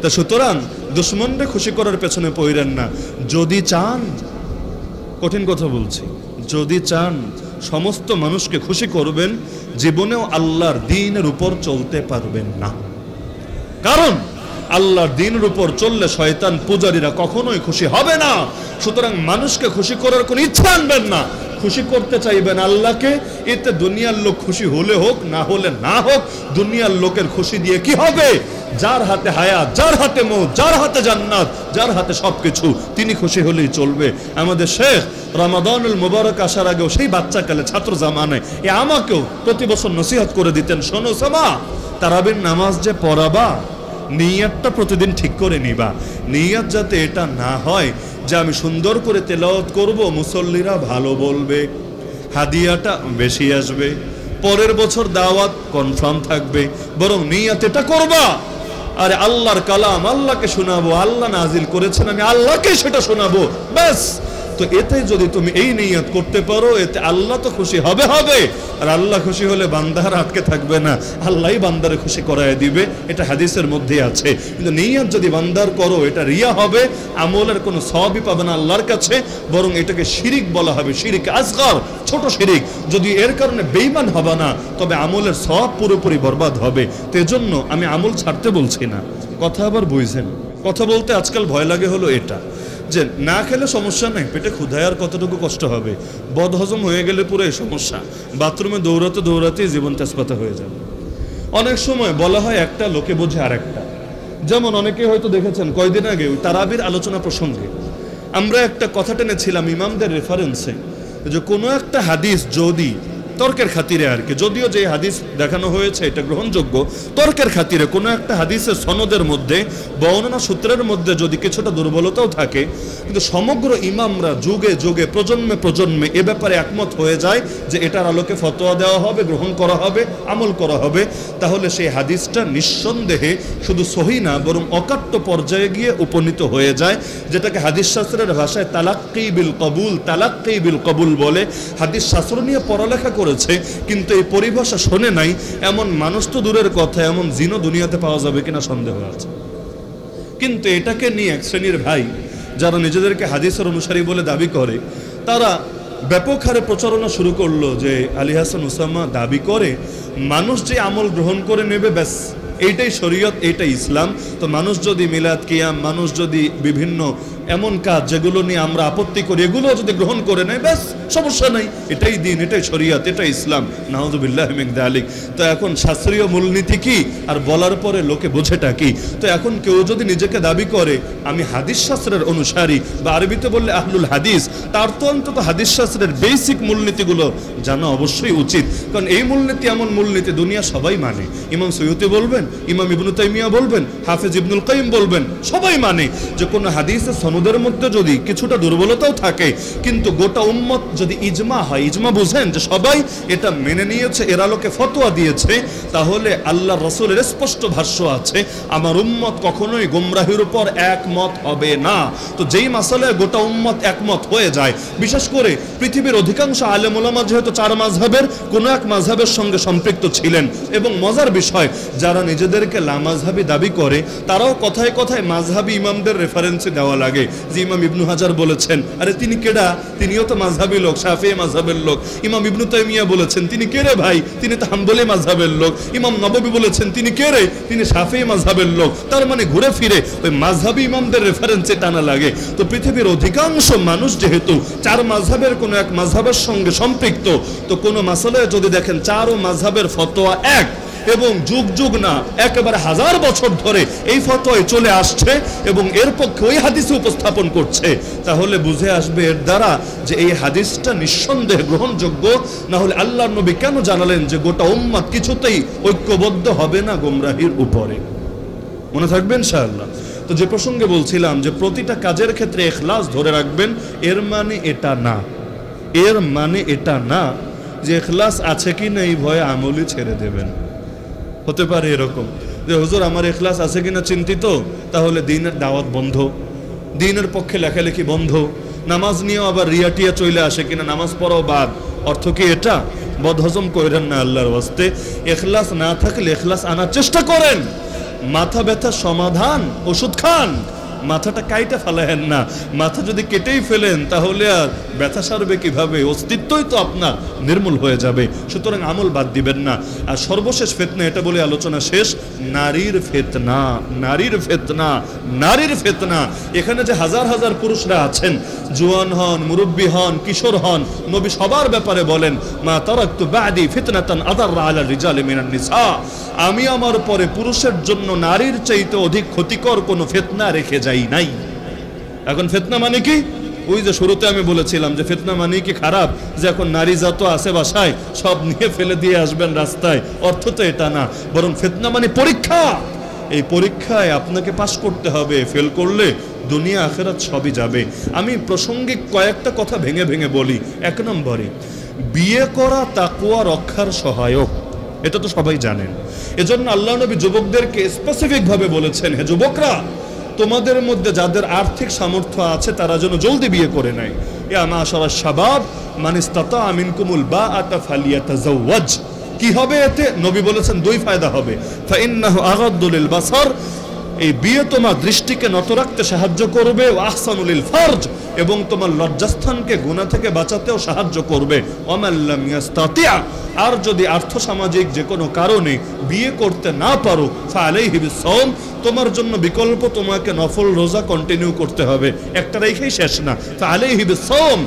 তা সুতরাং দুশ্মনরে খুশি করার পেছনে পড়েন না। যদি চান, কঠিন কথা বলছি, যদি চান সমস্ত মানুষকে খুশি করবেন, জীবনেও আল্লাহর দ্বীনের উপর চলতে পারবেন না। কারণ আল্লাহর দ্বীনের উপর চললে শয়তান পূজারীরা কখনোই খুশি হবে না। সুতরাং মানুষকে খুশি করার কোনো ইচ্ছা আনবেন না, খুশি করতে চাইবেন আল্লাহকে। এতে দুনিয়ার লোক খুশি হলে হোক, না হলে না হোক, দুনিয়ার লোকের খুশি দিয়ে কি হবে? যার হাতে হায়াত, যার হাতে মৌত, যার হাতে জান্নাত, যার হাতে সবকিছু, তিনি খুশি হলেই চলবে। আমাদের শেখ রমাদানুল মুবারক আসার আগেও সেই বাচ্চাকালে ছাত্র জামানায় আমাকেও প্রতি বছর নসিহত করে দিতেন, শোনো সামা, তারাবির নামাজ যে পড়াবা, নিয়তটা প্রতিদিন ঠিক করে নিবা। নিয়ত যাতে এটা না হয় যে আমি সুন্দর করে তেলাওয়াত করব, মুসল্লিরা ভালো বলবে, হাদিয়াটা বেশি আসবে, পরের বছর দাওয়াত কনফার্ম থাকবে, বরং নিয়ত এটা করবা, আরে আল্লাহর কালাম আল্লাহকে শোনাবো, আল্লাহ নাজিল করেছেন, আমি আল্লাহকে সেটা শোনাবো, ব্যাস। তো এতে যদি তুমি এই নিয়ত করতে পারো, এতে আল্লাহ তো খুশি হবে, আর আল্লাহ খুশি হলে বান্দার আটকে থাকবে না, আল্লাহই বান্দারে খুশি করায় দিবে। এটা হাদিসের মধ্যে আছে। কিন্তু নিয়ত যদি বান্দার করো, এটা রিয়া হবে, আমলের কোনো সওয়াবই পাবে না আল্লাহর কাছে, বরং এটাকে শিরিক বলা হবে, শিরিক আসগর, ছোট শিরিক। যদি এর কারণে বেঈমান হবে না, তবে আমলের সওয়াব পুরোপুরি বরবাদ হবে। তো এজন্য আমি আমল ছাড়তে বলছি না, কথা আবার বুঝছেন। কথা বলতে আজকাল ভয় লাগে হলো এটা, যে না খেলে সমস্যা নেই, পেটে ক্ষুধায় আর কতটুকু কষ্ট হবে, বদহজম হয়ে গেলে পুরো এই সমস্যা, বাথরুমে দৌড়াতে দৌড়াতেই জীবন তেজপাতা হয়ে যাবে। অনেক সময় বলা হয় একটা, লোকে বোঝে আর একটা। যেমন অনেকে হয়তো দেখেছেন কয়দিন আগে ওই তারাবির আলোচনা প্রসঙ্গে আমরা একটা কথা টেনেছিলাম ইমামদের রেফারেন্সে, যে কোনো একটা হাদিস যদি তর্কের খাতিরে আর কি, যদিও যে হাদিস দেখানো হয়েছে এটা গ্রহণযোগ্য, তর্কের খাতিরে কোনো একটা হাদিসের সনদের মধ্যে বর্ণনা সূত্রের মধ্যে যদি কিছুটা দুর্বলতাও থাকে, কিন্তু সমগ্র ইমামরা যুগে যুগে প্রজন্মে প্রজন্মে এ ব্যাপারে একমত হয়ে যায় যে এটার আলোকে ফতোয়া দেওয়া হবে, গ্রহণ করা হবে, আমল করা হবে, তাহলে সেই হাদিসটা নিঃসন্দেহে শুধু সহি না বরং অকাট্য পর্যায়ে গিয়ে উপনীত হয়ে যায়, যেটাকে হাদিস শাস্ত্রের ভাষায় তালাক্কি বিল কবুল, তালাক্কি বিল কবুল বলে। হাদিস শাস্ত্র নিয়ে পড়ালেখা করেছে কিন্তু এই পরিভাষা শোনে নাই এমন মানুষ তো দূরের কথা, এমন জিনও দুনিয়াতে পাওয়া যাবে কিনা সন্দেহ আছে। কিন্তু এটাকে নিয়ে এক শ্রেণীর ভাই যারা নিজেদেরকে হাদিসের অনুসারী বলে দাবি করে, তারা ব্যাপক হারে প্রচারণা শুরু করলো যে আলী হাসান উসামা দাবি করে মানুষ যে আমল গ্রহণ করে নেবে ব্যাস এইটাই শরীয়ত, এইটাই ইসলাম। তো মানুষ যদি মিলাদ কিয়াম, মানুষ যদি বিভিন্ন এমন কাজ যেগুলো নিয়ে আমরা আপত্তি করি এগুলো যদি গ্রহণ করে নেয় ব্যাস সমস্যা নাই, এটাই দিন, এটাই শরীয়ত, এটাই ইসলাম। নাউযুবিল্লাহি মিন যালিক। তো এখন শাস্ত্রীয় মূলনীতি কি আর বলার পরে লোকে বোঝেটা কি? তো এখন কেউ যদি নিজেকে দাবি করে আমি হাদিস শাস্ত্রের অনুসারী বা আরবিতে বললে আহলুল হাদিস, তার তো অন্তত হাদিস শাস্ত্রের বেসিক মূলনীতিগুলো জানা অবশ্যই উচিত। কারণ এই মূলনীতি এমন মূলনীতি দুনিয়া সবাই মানে। ইমাম সৈয়দি বলবেন, ইমাম ইবনু তাইমিয়া বলবেন, হাফেজ ইবনুল কাইয়িম বলবেন, সবাই মানে যে কোনো হাদিসের সনদের মধ্যে যদি কিছুটা দুর্বলতাও থাকে কিন্তু গোটা উম্মত যদি ইজমা হয়, ইজমা বুঝেন যে সবাই এটা মেনে নিয়েছে, এর আলোকে ফতোয়া দিয়েছে, তাহলে আল্লাহ রাসূলের স্পষ্ট ভাষ্য আছে আমার উম্মত কখনোই গোমরাহির উপর একমত হবে না। তো যেই মাসালায় গোটা উম্মত একমত হয়ে যায়, বিশেষ করে পৃথিবীর অধিকাংশ আলেম ওলামা যেহেতু চার মাযহাবের কোনো এক মাযহাবের সঙ্গে সম্পৃক্ত ছিলেন, এবং মজার বিষয় যারা নিজেদেরকে লামাযহাবী দাবি করে তারাও কথায় কথায় মাযহাবী ইমামদের রেফারেন্সে দেওয়া লাগে যে ইমাম ইবনু হাজার বলেছেন, আরে তিনি কেডা, তিনিও তো মাযহাবী লোক, শাফিঈ মাযহাবের লোক। ইমাম ইবনু তাইমিয়া বলেছেন, তিনি কে রে ভাই, তিনি তো হাম্বলী মাযহাবের লোক। ইমাম নববী বলেছেন, তিনি কে রে, তিনি শাফিঈ মাযহাবের লোক। তার মানে ঘুরে ফিরে ওই মাযহাবী ইমামদের রেফারেন্সে টানা লাগে। তো পৃথিবীর অধিকাংশ মানুষ যেহেতু চার মাযহাবের কোনো এক মাযহাবের সঙ্গে সম্পৃক্ত, তো কোনো মাসালায় যদি দেখেন চারও মাযহাবের ফতোয়া এক এবং যুগ যুগ না একেবারে হাজার বছর ধরে এই ফতোয়ায় চলে আসছে এবং এর পক্ষে ওই হাদিসে উপস্থাপন করছে, তাহলে বুঝে আসবে এর দ্বারা যে এই হাদিসটা নিঃসন্দেহে গ্রহণযোগ্য। না হলে আল্লাহর নবী কেন জানালেন যে গোটা উম্মত কিছুতেই ঐক্যবদ্ধ হবে না গোমরাহির উপরে? মনে থাকবে ইনশাআল্লাহ। তো যে প্রসঙ্গে বলছিলাম যে প্রতিটা কাজের ক্ষেত্রে ইখলাস ধরে রাখবেন, এর মানে এটা না, এর মানে এটা না যে ইখলাস আছে কি না এই ভয়ে আমলই ছেড়ে দেবেন। হতে পারে এরকম যে হুজুর আমার ইখলাস আছে কিনা চিন্তিত, তাহলে দিনের দাওয়াত বন্ধ, দিনের পক্ষে লেখালেখি বন্ধ, নামাজ নিয়েও আবার রিয়াটিয়া চলে আসে কিনা, নামাজ পড়াও বাদ। অর্থ কি এটা? বদহজম করেন না আল্লাহর ওয়াস্তে। ইখলাস না থাকলে ইখলাস আনার চেষ্টা করেন। মাথা ব্যথা সমাধান ওষুধ খান, মাথাটা কাইটা ফেলেন না। মাথা যদি কেটেই ফেলেন তাহলে আর ব্যথা সারবে কিভাবে? অস্তিত্বই তো আপনার নির্মূল হয়ে যাবে। সুতরাং আমল বাদ দিবেন না। আর সর্বশেষ ফিতনা, এটা বলে আলোচনা শেষ, নারীর ফিতনা, নারীর ফিতনা, নারীর ফিতনা। এখানে যে হাজার হাজার পুরুষরা আছেন, জওয়ান হন, মুরব্বী হন, কিশোর হন, নবী সবার ব্যাপারে বলেন মা তারাকতু বাদি ফিতনাতান আদাররা আলা রিজালি মিনান নিসা, আমি আমার পরে পুরুষের জন্য নারীর চাইতে অধিক ক্ষতিকর কোনো ফিতনা রেখে যাই নাই। এখন ফিতনা মানে কি? ওই যে শুরুতে আমি বলেছিলাম যে ফিতনা মানে কি খারাপ, যে এখন নারী যত আছে বাসায় সব নিয়ে ফেলে দিয়ে আসবেন রাস্তায়, অর্থ তো এটা না। বরং ফিতনা মানে পরীক্ষা। এই পরীক্ষায় আপনাকে পাস করতে হবে, ফেল করলে দুনিয়া আখিরাত সবই যাবে। আমি প্রাসঙ্গিক কয়েকটা কথা ভেঙে ভেঙে বলি। এক নম্বরে, বিয়ে করা তাকওয়া রক্ষার সহায়ক, এটা তো সবাই জানেন। এজন্য আল্লাহ নবী যুবকদেরকে স্পেসিফিক ভাবে বলেছেন, হে যুবকরা, তোমাদের মধ্যে যাদের আর্থিক সামর্থ্য আছে তারা যেন জলদি বিয়ে করে নেয়। ইয়া মাশারাশ শাবাব মান ইসতাতা মিনকুমুল বাআতা ফালিয়াতাজাওয়াজ। কি হবে এতে? নবী বলেছেন দুই ফায়দা হবে। ফাইন্নাহু আগাদ্দু লিল বাসার, এই বিয়ে তোমার দৃষ্টিকে নত রাখতে সাহায্য করবে, ও আহসানু লিল ফারজ, এবং তোমার লজ্জাস্থানকে গুনাহ থেকে বাঁচাতেও সাহায্য করবে। ওয়ামান লাম ইয়াস্তাতি', আর যদি আর্থসামাজিক যে কোনো কারণে বিয়ে করতে না পারো, ফালাইহি বিসসাওম, তোমার জন্য বিকল্প তোমাকে নফল রোজা কন্টিনিউ করতে হবে, একটা রেখেই শেষ না। ফালাইহি বিসসাওম,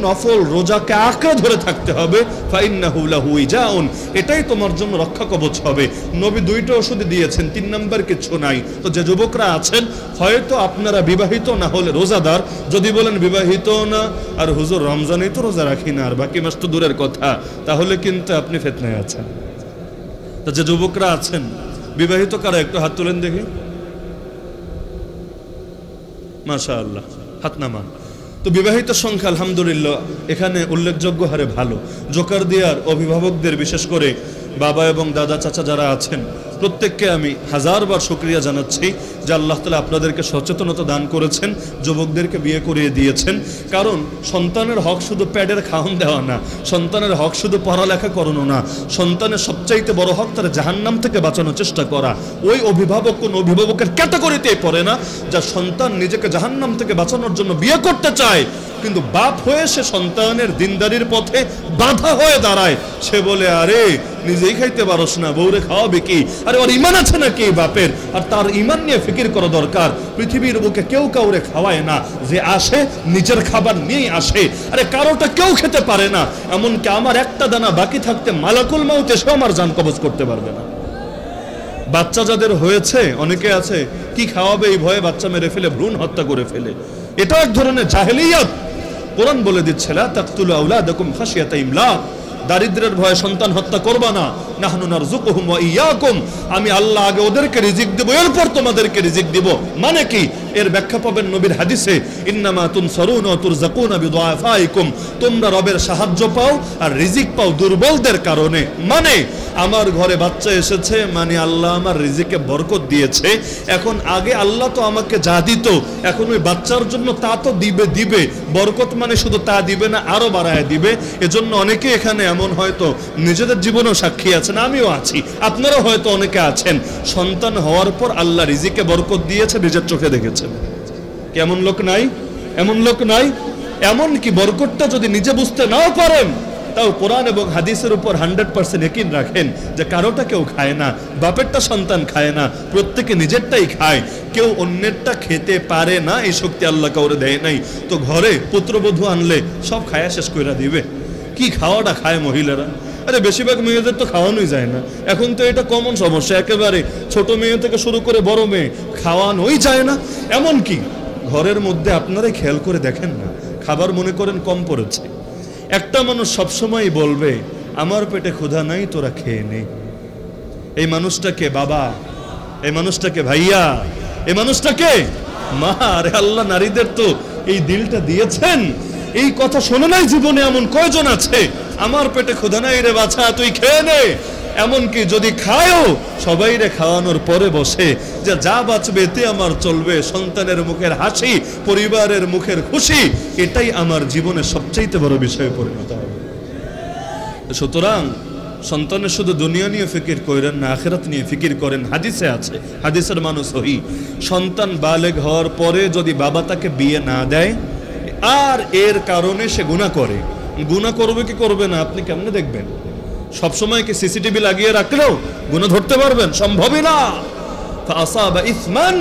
নফল রোজাকে আঁকড়ে ধরে থাকতে হবে, ফাইন্নাহু লাহু ইজাউন, এটাই তোমার জন্য রক্ষা কবচ হবে। নবী দুইটা ওষুধ দিয়েছেন, 3 নাম্বার কিছু নাই। তো যে যুবকরা আছেন হয়তো আপনারা বিবাহিত না হলে রোজাদার, যদি বলেন বিবাহিত না আর হুজুর রমজানেই তো রোজা রাখি না আর বাকি মাস তো দূরের কথা, তাহলে কিন্তু আপনি ফিতনায় আছেন। তো যে যুবকরা আছেন বিবাহিত কারা একটু হাত তুলেন দেখি, মাশাআল্লাহ, হাত নামান। তো বিবাহিত সংখ্যা আলহামদুলিল্লাহ এখানে উল্লেখযোগ্য হারে ভালো। জোকার দিয়ার অভিভাবকদের, বিশেষ করে বাবা এবং দাদা চাচা যারা আছেন, প্রত্যেককে আমি হাজারবার শুকরিয়া জানাচ্ছি যে আল্লাহ তাআলা আপনাদেরকে সচেতনতা দান করেছেন, যুবকদেরকে বিয়ে করিয়ে দিয়েছেন। কারণ সন্তানের হক শুধু প্যাডের খাওয়ান দেওয়া না, সন্তানের হক শুধু পড়ালেখা করানো না, সন্তানের সবচাইতে বড় হক তার জাহান্নাম থেকে বাঁচানোর চেষ্টা করা। ওই অভিভাবক কোন অভিভাবকের ক্যাটাগরিতেই পড়ে না যা সন্তান নিজেকে জাহান্নাম থেকে বাঁচানোর জন্য বিয়ে করতে চায়, কিন্তু বাপ হয়ে সে সন্তানের দিনদারির পথে বাধা হয়ে দাঁড়ায়। সে বলে আরে নিজেই খাইতে পারস না, বউরে খাওয়াবে কি? আরে ওর ইমান আছে নাকি বাপের? আর তার ইমান নিয়ে ফিকির করা দরকার। পৃথিবীর বুকে কেউ কাউরে খাওয়ায় না, যে আসে নিজের খাবার নিয়েই আসে। আরে কারোটা কেউ খেতে পারে না, এমনকি আমার একটা দানা বাকি থাকতে মালাকুল মাউত এসে আমার জান কবজ করতে পারবে না। বাচ্চা যাদের হয়েছে অনেকে আছে কি খাওয়াবে এই ভয়ে বাচ্চা মেরে ফেলে, ভ্রূণ হত্যা করে ফেলে। এটা এক ধরনের জাহেলিয়াত। কোরআন বলে দিচ্ছে লা তাকতুলু আওলাদাকুম খাশিয়াতা ইমলাক, দারিদ্রের ভয়ে সন্তান হত্যা করবা না। নাহনু নারযুকুহুম ওয়া ইয়াকুম, আমি আল্লাহ আগে ওদেরকে রিজিক দেব, এরপর তোমাদেরকে রিজিক দেব। মানে কি? এর ব্যাখ্যা পাবেন নবীর হাদিসে, ইন্নামা তুনসারুনা ওয়া তুরযাকুনা বিদুআফাইকুম, তোমরা রবের সাহায্য পাও আর রিজিক পাও দুর্বলদের কারণে। মানে আমার ঘরে বাচ্চা এসেছে মানে আল্লাহ আমার রিজিকে বরকত দিয়েছে। এখন আগে আল্লাহ তো আমাকে যা দিত, এখন ওই বাচ্চার জন্য তা তো দিবে। বরকত মানে শুধু তা দিবে না, আরো বাড়ায় দিবে। এজন্য অনেকে এখানে এমন হয়তো নিজেদের জীবনেও সাক্ষী আছেন, আমিও আছি, আপনারাও হয়তো অনেকে আছেন, সন্তান হওয়ার পর আল্লাহ রিজিকে বরকত দিয়েছে, নিজের চোখে দেখেছেন। কেমন লোক নাই? এমন লোক নাই? এমন কি বরকতটা যদি নিজে বুঝতে নাও পারেন, তাও কোরআন এবং হাদিসের উপর 100% ইয়াকিন রাখেন যে কারোটা কেউ খায় না, বাপেরটা সন্তান খায় না, প্রত্যেকে নিজেরটাই খায়, কেউ অন্যেরটা খেতে পারে না। এই শক্তি আল্লাহ কাউরে দেয় নাই। তো ঘরে পুত্রবধূ আনলে সব খায়া শেষ করে দিবে। কি খাওয়াটা খায় মহিলারা? আরে বেশিরভাগ মেয়েদের তো খাওয়ানোই যায় না, এখন তো এটা কমন সমস্যা। একেবারে ছোট মেয়ে থেকে শুরু করে বড় মেয়ে খাওয়ানোই যায় না। এমন কি ঘরের মধ্যে আপনারাই খেয়াল করে দেখেন না, খাবার মনে করেন কম পড়েছে, একটা মানুষ সবসময় বলবে আমার পেটে ক্ষুধা নাই, তোরা খেয়ে নে। এই মানুষটাকে বাবা, এই মানুষটাকে ভাইয়া, এই মানুষটাকে মা। আরে আল্লাহ নারীদের তো এই দিলটা দিয়েছেন। এই কথা শোনে নাই জীবনে এমন কয়জন আছে, আমার পেটে ক্ষুধা নাই রে বাছা, তুই খেয়ে নে। এমনকি যদি খায়ও সবাই রে খাওয়ানোর পরে বসে যে যা বাঁচবে এতে আমার চলবে, সন্তানের মুখের হাসি, পরিবারের মুখের খুশি, এটাই আমার জীবনের সবচাইতে বড় বিষয়ে পরিণত হবে। সুতরাং সন্তানের শুধু দুনিয়া নিয়ে ফিকির করেন না, আখিরাত নিয়ে ফিকির করেন। হাদিসে আছে, হাদিসের মানুষ সহি, সন্তান বালেগ হওয়ার পরে যদি বাবা তাকে বিয়ে না দেয় আর এর কারণে সে গুনাহ করে, গুনাহ করবে কি করবে না আপনি কেমনে দেখবেন? সবসময় কি সিসিটিভি লাগিয়ে রাখলেও গুনাহ ধরতে পারবেন? সম্ভবই না। ফাসাবা ইসমান,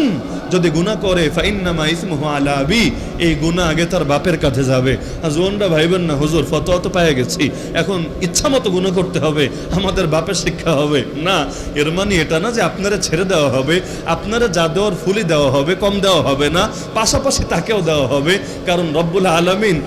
যদি গুনাহ করে ফাইন্নামা ইসমুহু আলা আবি, এই গুনাহ আগে তার বাপের কাছে যাবে। আজওয়ানরা ভাইবেন না হুজুর ফতোয়া তো পেয়ে গেছি, এখন ইচ্ছা মতো গুনাহ করতে হবে, আমাদের বাপের শিক্ষা হবে না। এর মানে এটা না যে আপনারা ছেড়ে দেওয়া হবে, আপনারা যা দেওয়ার ফুলই দেওয়া হবে, কম দেওয়া হবে না, পাশাপাশি তাকেও দেওয়া হবে। কারণ রব্বুল আলামিন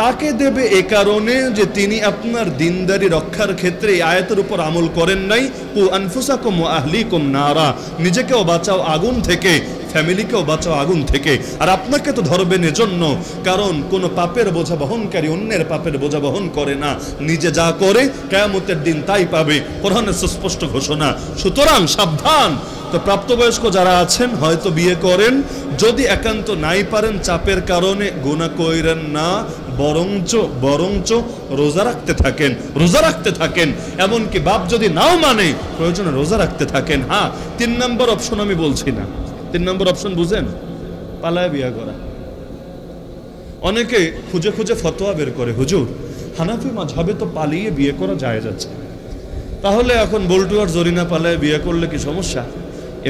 তাকে দেবে এ কারণে যে তিনি আপনার দিনদারি রক্ষার ক্ষেত্রে এই আয়াতের উপর আমল করেন নাই। কু আনফুসাকুম ওয়া আহলিকুম নারা, নিজেকেও বাঁচাও আগুন থেকে, ফ্যামিলিকেও বাঁচাও আগুন থেকে। আর আপনাকে তো ধরবেন এজন্য কারণ কোন পাপের বোঝা বহনকারী অন্যের পাপের বোঝা বহন করে না, নিজে যা করে কিয়ামতের দিন তাই পাবে, কোরআনের সুস্পষ্ট ঘোষণা। সুতরাং সাবধান। তো প্রাপ্তবয়স্ক যারা আছেন হয়তো বিয়ে করেন, যদি একান্ত নাই পারেন চাপের কারণে গুনাহ কইরেন না, বরঞ্চ রোজা রাখতে থাকেন। এমনকি বাপ যদি নাও মানে প্রয়োজনে রোজা রাখতে থাকেন। হ্যাঁ, 3 নম্বর অপশন আমি বলছি না, 3 নম্বর অপশন বুঝেন, পালায় বিয়ে করা। অনেকে খুঁজে খুঁজে ফতোয়া বের করে, হুজুর হানাফি মাযহাবে তো পালিয়ে বিয়ে করা জায়েজ আছে, তাহলে এখন বল্টু আর জরিনা পালায় বিয়ে করলে কি সমস্যা?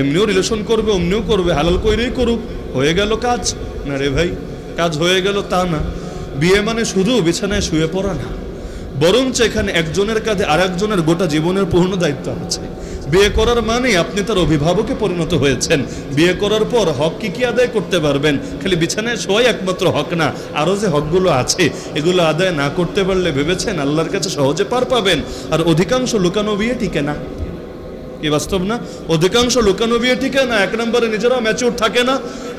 এমনিও রিলেশন করবে, অমনিও করবে, হালাল কইরেই করুক, হয়ে গেল কাজ। না রে ভাই, কাজ হয়ে গেল তা না। বিয়ে মানে শুধু বিছানায় শুয়ে পড়া না, বরঞ্চ এখানে একজনের কাঁধে আর একজনের গোটা জীবনের পূর্ণ দায়িত্ব আছে। বিয়ে করার মানে আপনি তার অভিভাবকে পরিণত হয়েছেন। বিয়ে করার পর হক কি কি আদায় করতে পারবেন? খালি বিছানায় শোয়াই একমাত্র হক না, আরও যে হকগুলো আছে এগুলো আদায় না করতে পারলে ভেবেছেন আল্লাহর কাছে সহজে পার পাবেন? আর অধিকাংশ লুকানো বিয়ে টিকে না, কি বাস্তব না? অধিকাংশ লুকানো বিয়ে টিকে না। এক নম্বরে নিজেরাও ম্যাচিউর থাকে না।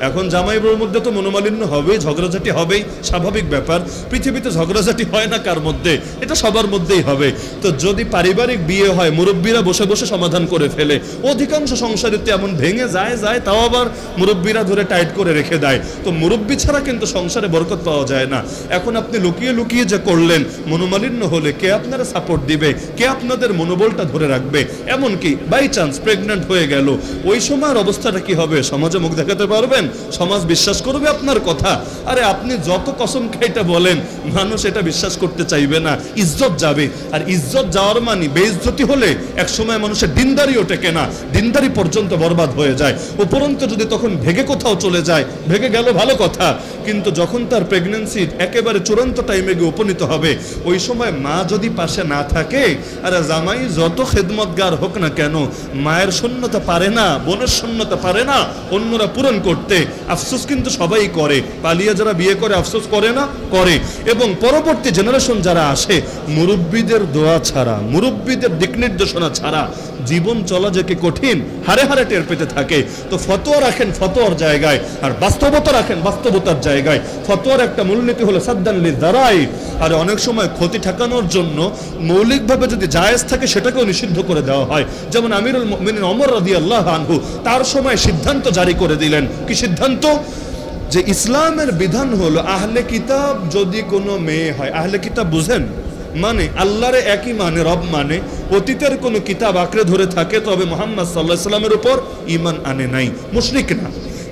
এখন জামাই বউর মধ্যে তো মনোমালিন্য হবেই, ঝগড়াঝাটি হবেই, স্বাভাবিক ব্যাপার। পৃথিবীতে ঝগড়াঝাটি হয় না কার মধ্যে? এটা সবার মধ্যেই হবে। তো যদি পারিবারিক বিয়ে হয়, মুরব্বীরা বসে বসে সমাধান করে ফেলে। অধিকাংশ সংসারিতে এমন ভেঙে যায়, তাও আবার মুরব্বীরা ধরে টাইট করে রেখে দেয়। তো মুরব্বী ছাড়া কিন্তু সংসারে বরকত পাওয়া যায় না। এখন আপনি লুকিয়ে লুকিয়ে যে করলেন, মনোমালিন্য হলে কে আপনারা সাপোর্ট দিবে? কে আপনাদের মনোবলটা ধরে রাখবে? এমনকি বাই চান্স প্রেগন্যান্ট হয়ে গেল, ওই সময়ের অবস্থাটা কি হবে? সমাজে মুখ দেখাতে পারবেন? সমাজ বিশ্বাস করবে আপনার কথা? আরে আপনি যত কসম খাইটা বলেন, মানুষ এটা বিশ্বাস করতে চাইবে না। ইজ্জত যাবে, আর ইজ্জত যাওয়ার মানে বেইজ্জতি হলে এক সময় মানুষের দিনদারিও টেকে না, দিনদারি পর্যন্ত বরবাদ হয়ে যায়। উপরন্তু যদি তখন ভেগে কোথাও চলে যায়, ভেগে গেল ভালো কথা, কিন্তু যখন তার প্রেগন্যান্সি একেবারে চূড়ান্ত টাইমে গিয়ে উপনীত হবে, ওই সময় মা যদি পাশে না থাকে, আর জামাই যত খেদমতগার হোক না কেন, মায়ের শূন্যতা পারে না, বোনের শূন্যতা পারে না অন্যরা পূরণ করতে। আফসোস কিন্তু সবাই করে, পালিয়ে যারা বিয়ে করে আফসোস করে না? করে। এবং পরবর্তী জেনারেশন যারা আসে, মুরব্বীদের দোয়া ছাড়া, মুরব্বীদের দিক নির্দেশনা ছাড়া জীবন চলা যে কি কঠিন, হারে হারে টের পেতে থাকে। তো ফতোয়া রাখেন ফতোয়ার জায়গায়, আর বাস্তবতা রাখেন বাস্তবতার জায়গায়। ফতোয়ার একটা মূলনীতি হলো সাদ্দান লিযারাই। আর অনেক সময় ক্ষতি ঠেকানোর জন্য মৌলিকভাবে যদি জায়েজ থাকে সেটাকেও নিষিদ্ধ করে দেওয়া হয়। যেমন আমিরুল মুমিনিন ওমর রাদিয়াল্লাহু আনহু তার সময় সিদ্ধান্ত জারি করে দিলেন। কি সিদ্ধান্ত? যে ইসলামের বিধান হলো আহলে কিতাব যদি কোনো মেয়ে হয়, আহলে কিতাব বুঝেন মানে আল্লাহরে একই মানে, রব মানে, অতীতের কোনো কিতাব আঁকড়ে ধরে থাকে, তবে মুহাম্মদ সাল্লাল্লাহু আলাইহি সাল্লামের উপর ঈমান আনে নাই, মুশরিক না।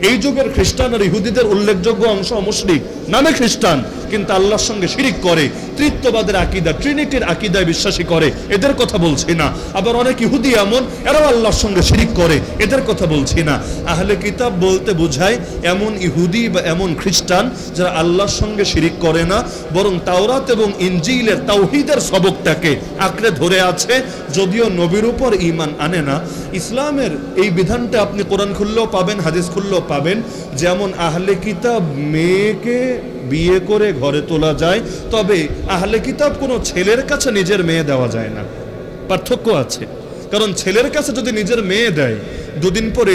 এই যুগের খ্রিস্টান আর ইহুদিদের উল্লেখযোগ্য অংশ মুশরিক, নামে খ্রিস্টান কিন্তু আল্লাহর সঙ্গে শিরিক করে, তৃত্ববাদের আকীদা, ট্রিনিটির আকীদায় বিশ্বাসী করে, এদের কথা বলছি না। আবার অনেক ইহুদি এমন, এরাও আল্লাহর সঙ্গে শিরিক করে, এদের কথা বলছি না। আহলে কিতাব বলতে বোঝায় এমন ইহুদি বা এমন খ্রিস্টান যারা আল্লাহর সঙ্গে শিরিক করে না, বরং তাওরাত এবং ইনজিলের তাওহীদের সবকটাকে আঁকড়ে ধরে আছে, যদিও নবীর উপর ঈমান আনে না। ইসলামের এই বিধানটা আপনি কোরআন খুললেও পাবেন, হাদিস খুললেও পাবেন। যেমন আহলে কিতাব মেয়েকে বিয়ে করে ঘরে তোলা যায়, তবে আহলে কিতাব কোনো ছেলের কাছে নিজের মেয়ে দেওয়া যায় না। পার্থক্য আছে, কারণ ছেলের কাছে যদি নিজের মেয়ে দেয়, দুদিন পরে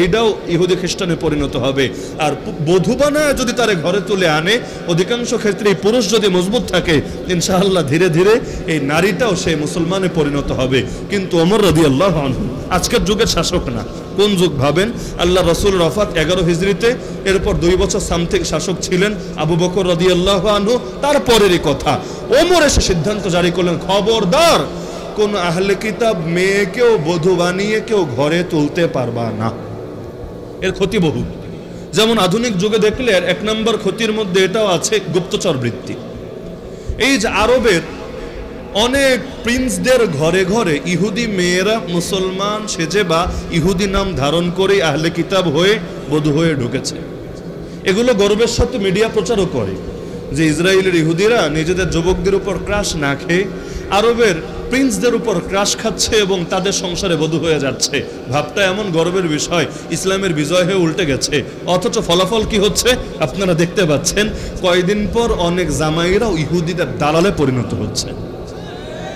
এইটাও ইহুদি খ্রিস্টানে পরিণত হবে। আর বধূ বানায় যদি তারে ঘরে তুলে আনে, অধিকাংশ ক্ষেত্রে পুরুষ যদি মজবুত থাকে, ইনশাআল্লাহ ধীরে ধীরে এই নারীটাও সে মুসলমানে পরিণত হবে। কিন্তু ওমর রাদিয়াল্লাহু আনহু আজকের যুগের শাসক না। কোন যুগ ভাবেন? আল্লাহ রসুল রফাত 11 হিজরিতে, এরপর 2 বছর সামথিং শাসক ছিলেন আবু বকর রাদিয়াল্লাহু আনহু, তারপরেরই কথা। ওমর এসে সিদ্ধান্ত জারি করলেন, খবরদার কোন আহলে কিতাব মেয়েকেও বধূ বানিয়ে কেউ ঘরে তুলতে পারবা না। এর ক্ষতি বহু। যেমন আধুনিক যুগে দেখলে 1 নম্বর ক্ষতির মধ্যে এটাও আছে, গুপ্তচর বৃত্তি। এই যে আরবের অনেক প্রিন্সদের ঘরে ঘরে ইহুদি মেয়েরা মুসলমান সেজে বা ইহুদি নাম ধারণ করে আহলে কিতাব হয়ে বধূ হয়ে ঢুকেছে। এগুলো গর্বের সাথে মিডিয়া প্রচারও করে যে ইসরায়েলের ইহুদিরা নিজেদের যুবকদের উপর ক্রাশ না খেয়ে আরবের প্রিন্সদের উপর ক্রাশ খাচ্ছে এবং তাদের সংসারে বধূ হয়ে যাচ্ছে। ভাবটা এমন গর্বের বিষয়, ইসলামের বিজয় হয়ে উল্টে গেছে। অথচ ফলাফল কি হচ্ছে আপনারা দেখতে পাচ্ছেন, কয়েকদিন পর অনেক জামাইরাও ইহুদিদের দালালে পরিণত হচ্ছে।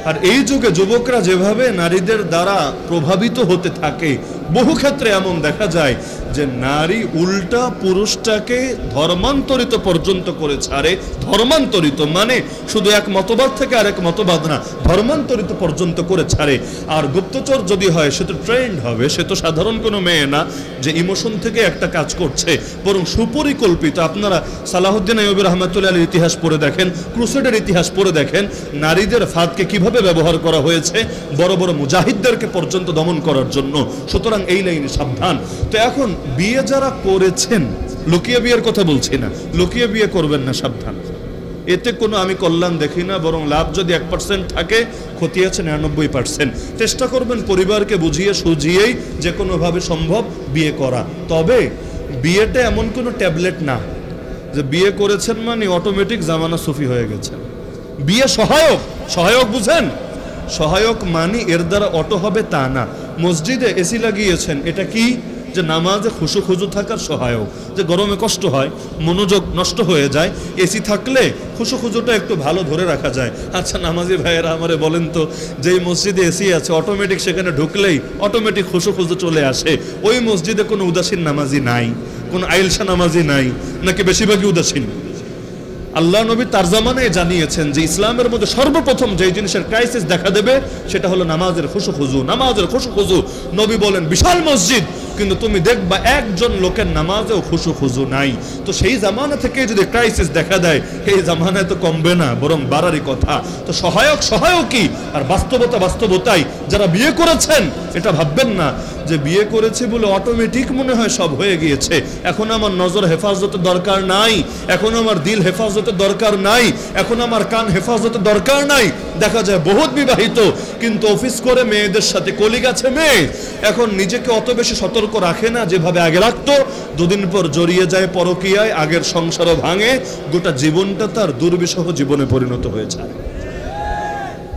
আর এই যুগে যুবকরা যেভাবে নারীদের দ্বারা প্রভাবিত হতে থাকে, বহু ক্ষেত্রে এমন দেখা যায় যে নারী উল্টা পুরুষটাকে ধর্মান্তরিত পর্যন্ত করে ছাড়ে। ধর্মান্তরিত মানে শুধু এক মতবাদ থেকে আরেক মতবাদ না, ধর্মান্তরিত পর্যন্ত করে ছাড়ে। আর গুপ্তচর যদি হয়, সে তো ট্রেন্ড হবে, সে তো সাধারণ কোনো মেয়ে না যে ইমোশন থেকে একটা কাজ করছে, বরং সুপরিকল্পিত। আপনারা সালাহুদ্দিন আইয়ুবী রাহমাতুল্লাহ আলাইহির ইতিহাস পড়ে দেখেন, ক্রুসেডের ইতিহাস পড়ে দেখেন, নারীদের ফাঁদকে কিভাবে ব্যবহার করা হয়েছে বড় বড় মুজাহিদদেরকে পর্যন্ত দমন করার জন্য। সুতরাং এই লাইনে সাবধান। তো এখন বিয়ে যারা করেছেন, লুকিয়ে বিয়ের কথা বলছি না, লুকিয়ে বিয়ে করবেন না, সাবধান। এতে কোনো আমি কল্যাণ দেখি না, বরং লাভ যদি 1% থাকে, ক্ষতি আছে 99%। চেষ্টা করবেন পরিবারকে বুঝিয়ে সুঝিয়েই যে কোনোভাবে সম্ভব বিয়ে করা। তবে বিয়েটা এমন কোনো ট্যাবলেট না যে বিয়ে করেছেন মানে অটোমেটিক জামানা সুফি হয়ে গেছে। বিয়ে সহায়ক, সহায়ক বুঝেন, সহায়ক মানে এর দ্বারা অটো হবে তা না। মসজিদে এসি লাগিয়েছেন, এটা কি? যে নামাজে খুশু খুজু থাকার সহায়ক। যে গরমে কষ্ট হয়, মনোযোগ নষ্ট হয়ে যায়, এসি থাকলে খুশু খুজুটা একটু ভালো ধরে রাখা যায়। আচ্ছা নামাজি ভাইয়েরা আমারে বলেন তো, যেই মসজিদে এসি আছে অটোমেটিক সেখানে ঢুকলেই অটোমেটিক খুশু খুজু চলে আসে, ওই মসজিদে কোনো উদাসীন নামাজি নাই, কোনো আইলসা নামাজি নাই, নাকি বেশিরভাগই উদাসীন? আল্লাহ নবী তার জামানায় জানিয়েছেন যে ইসলামের মধ্যে সর্বপ্রথম যে জিনিসের ক্রাইসিস দেখা দেবে সেটা হলো নামাজের খুশু খুজু। নামাজের খুশু খুজু, নবী বলেন বিশাল মসজিদ কিন্তু তুমি দেখবা একজন লোকের নামাজেও খুশু খুজু নাই। তো সেই জামানা থেকে যদি ক্রাইসিস দেখা দেয়, এই জামানায় তো কমবে না, বরং বাড়ারই কথা। তো সহায়ক সহায়কই, আর বাস্তবতা বাস্তবতাই। যারা বিয়ে করেছেন এটা ভাববেন না যে বিয়ে করেছে বলে অটোমেটিক মনে হয় সব হয়ে গিয়েছে, এখন আমার নজর হেফাজতের দরকার নাই, এখন আমার দিল হেফাজতের দরকার নাই, এখন আমার কান হেফাজতের দরকার নাই। দেখা যায় বহুত বিবাহিত কিন্তু অফিস করে মেয়েদের সাথে কলিগ আছে মেয়ে, এখন নিজেকে অত বেশি সতর্ক রাখে না যেভাবে আগে রাখতো। দুদিন পর জড়িয়ে যায় পরকীয়ায়, আগের সংসারও ভাঙে, গোটা জীবনটা তার দুর্বিষহ জীবনে পরিণত হয়ে যায়।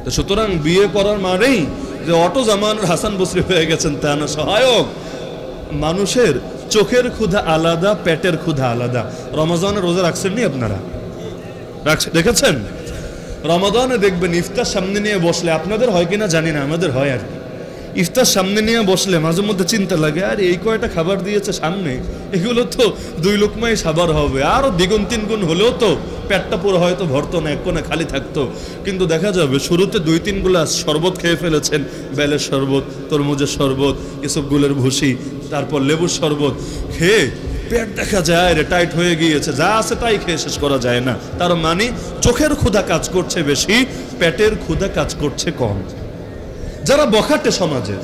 তো সুতরাং বিয়ে করার মানেই যে অটো জামানের হাসান বসরি হয়ে গেছেন তা না, সহায়ক। মানুষের চোখের ক্ষুধা আলাদা, পেটের ক্ষুধা আলাদা। রমজানের রোজা রাখছেননি আপনারা? দেখেছেন রমাদানে দেখবেন ইফতার সামনে নিয়ে বসলে, আপনাদের হয় কিনা জানি না, আমাদের হয় আর কি। ইফতার সামনে নিয়ে বসলে মাঝে মধ্যে চিন্তা লাগে, আর এই কয়টা খাবার দিয়েছে সামনে, এগুলো তো 2 লোকমাই সাবার হবে, আরো দ্বিগুণ 3 গুণ হলেও তো পেটটা পুরো হয়তো ভরতো না, এক কোণে খালি থাকতো। কিন্তু দেখা যাবে শুরুতে 2-3 গ্লাস শরবত খেয়ে ফেলেছেন, বেলের শরবত, তরমুজের শরবত, ইসবগুলের ভুসি, তারপর লেবুর শরবত খেয়ে পেট দেখা যায় রে টাইট হয়ে গিয়েছে, যা আছে তাই খেয়ে শেষ করা যায় না। তার মানে চোখের ক্ষুধা কাজ করছে বেশি, পেটের ক্ষুধা কাজ করছে কম। যারা বখাটে সমাজের,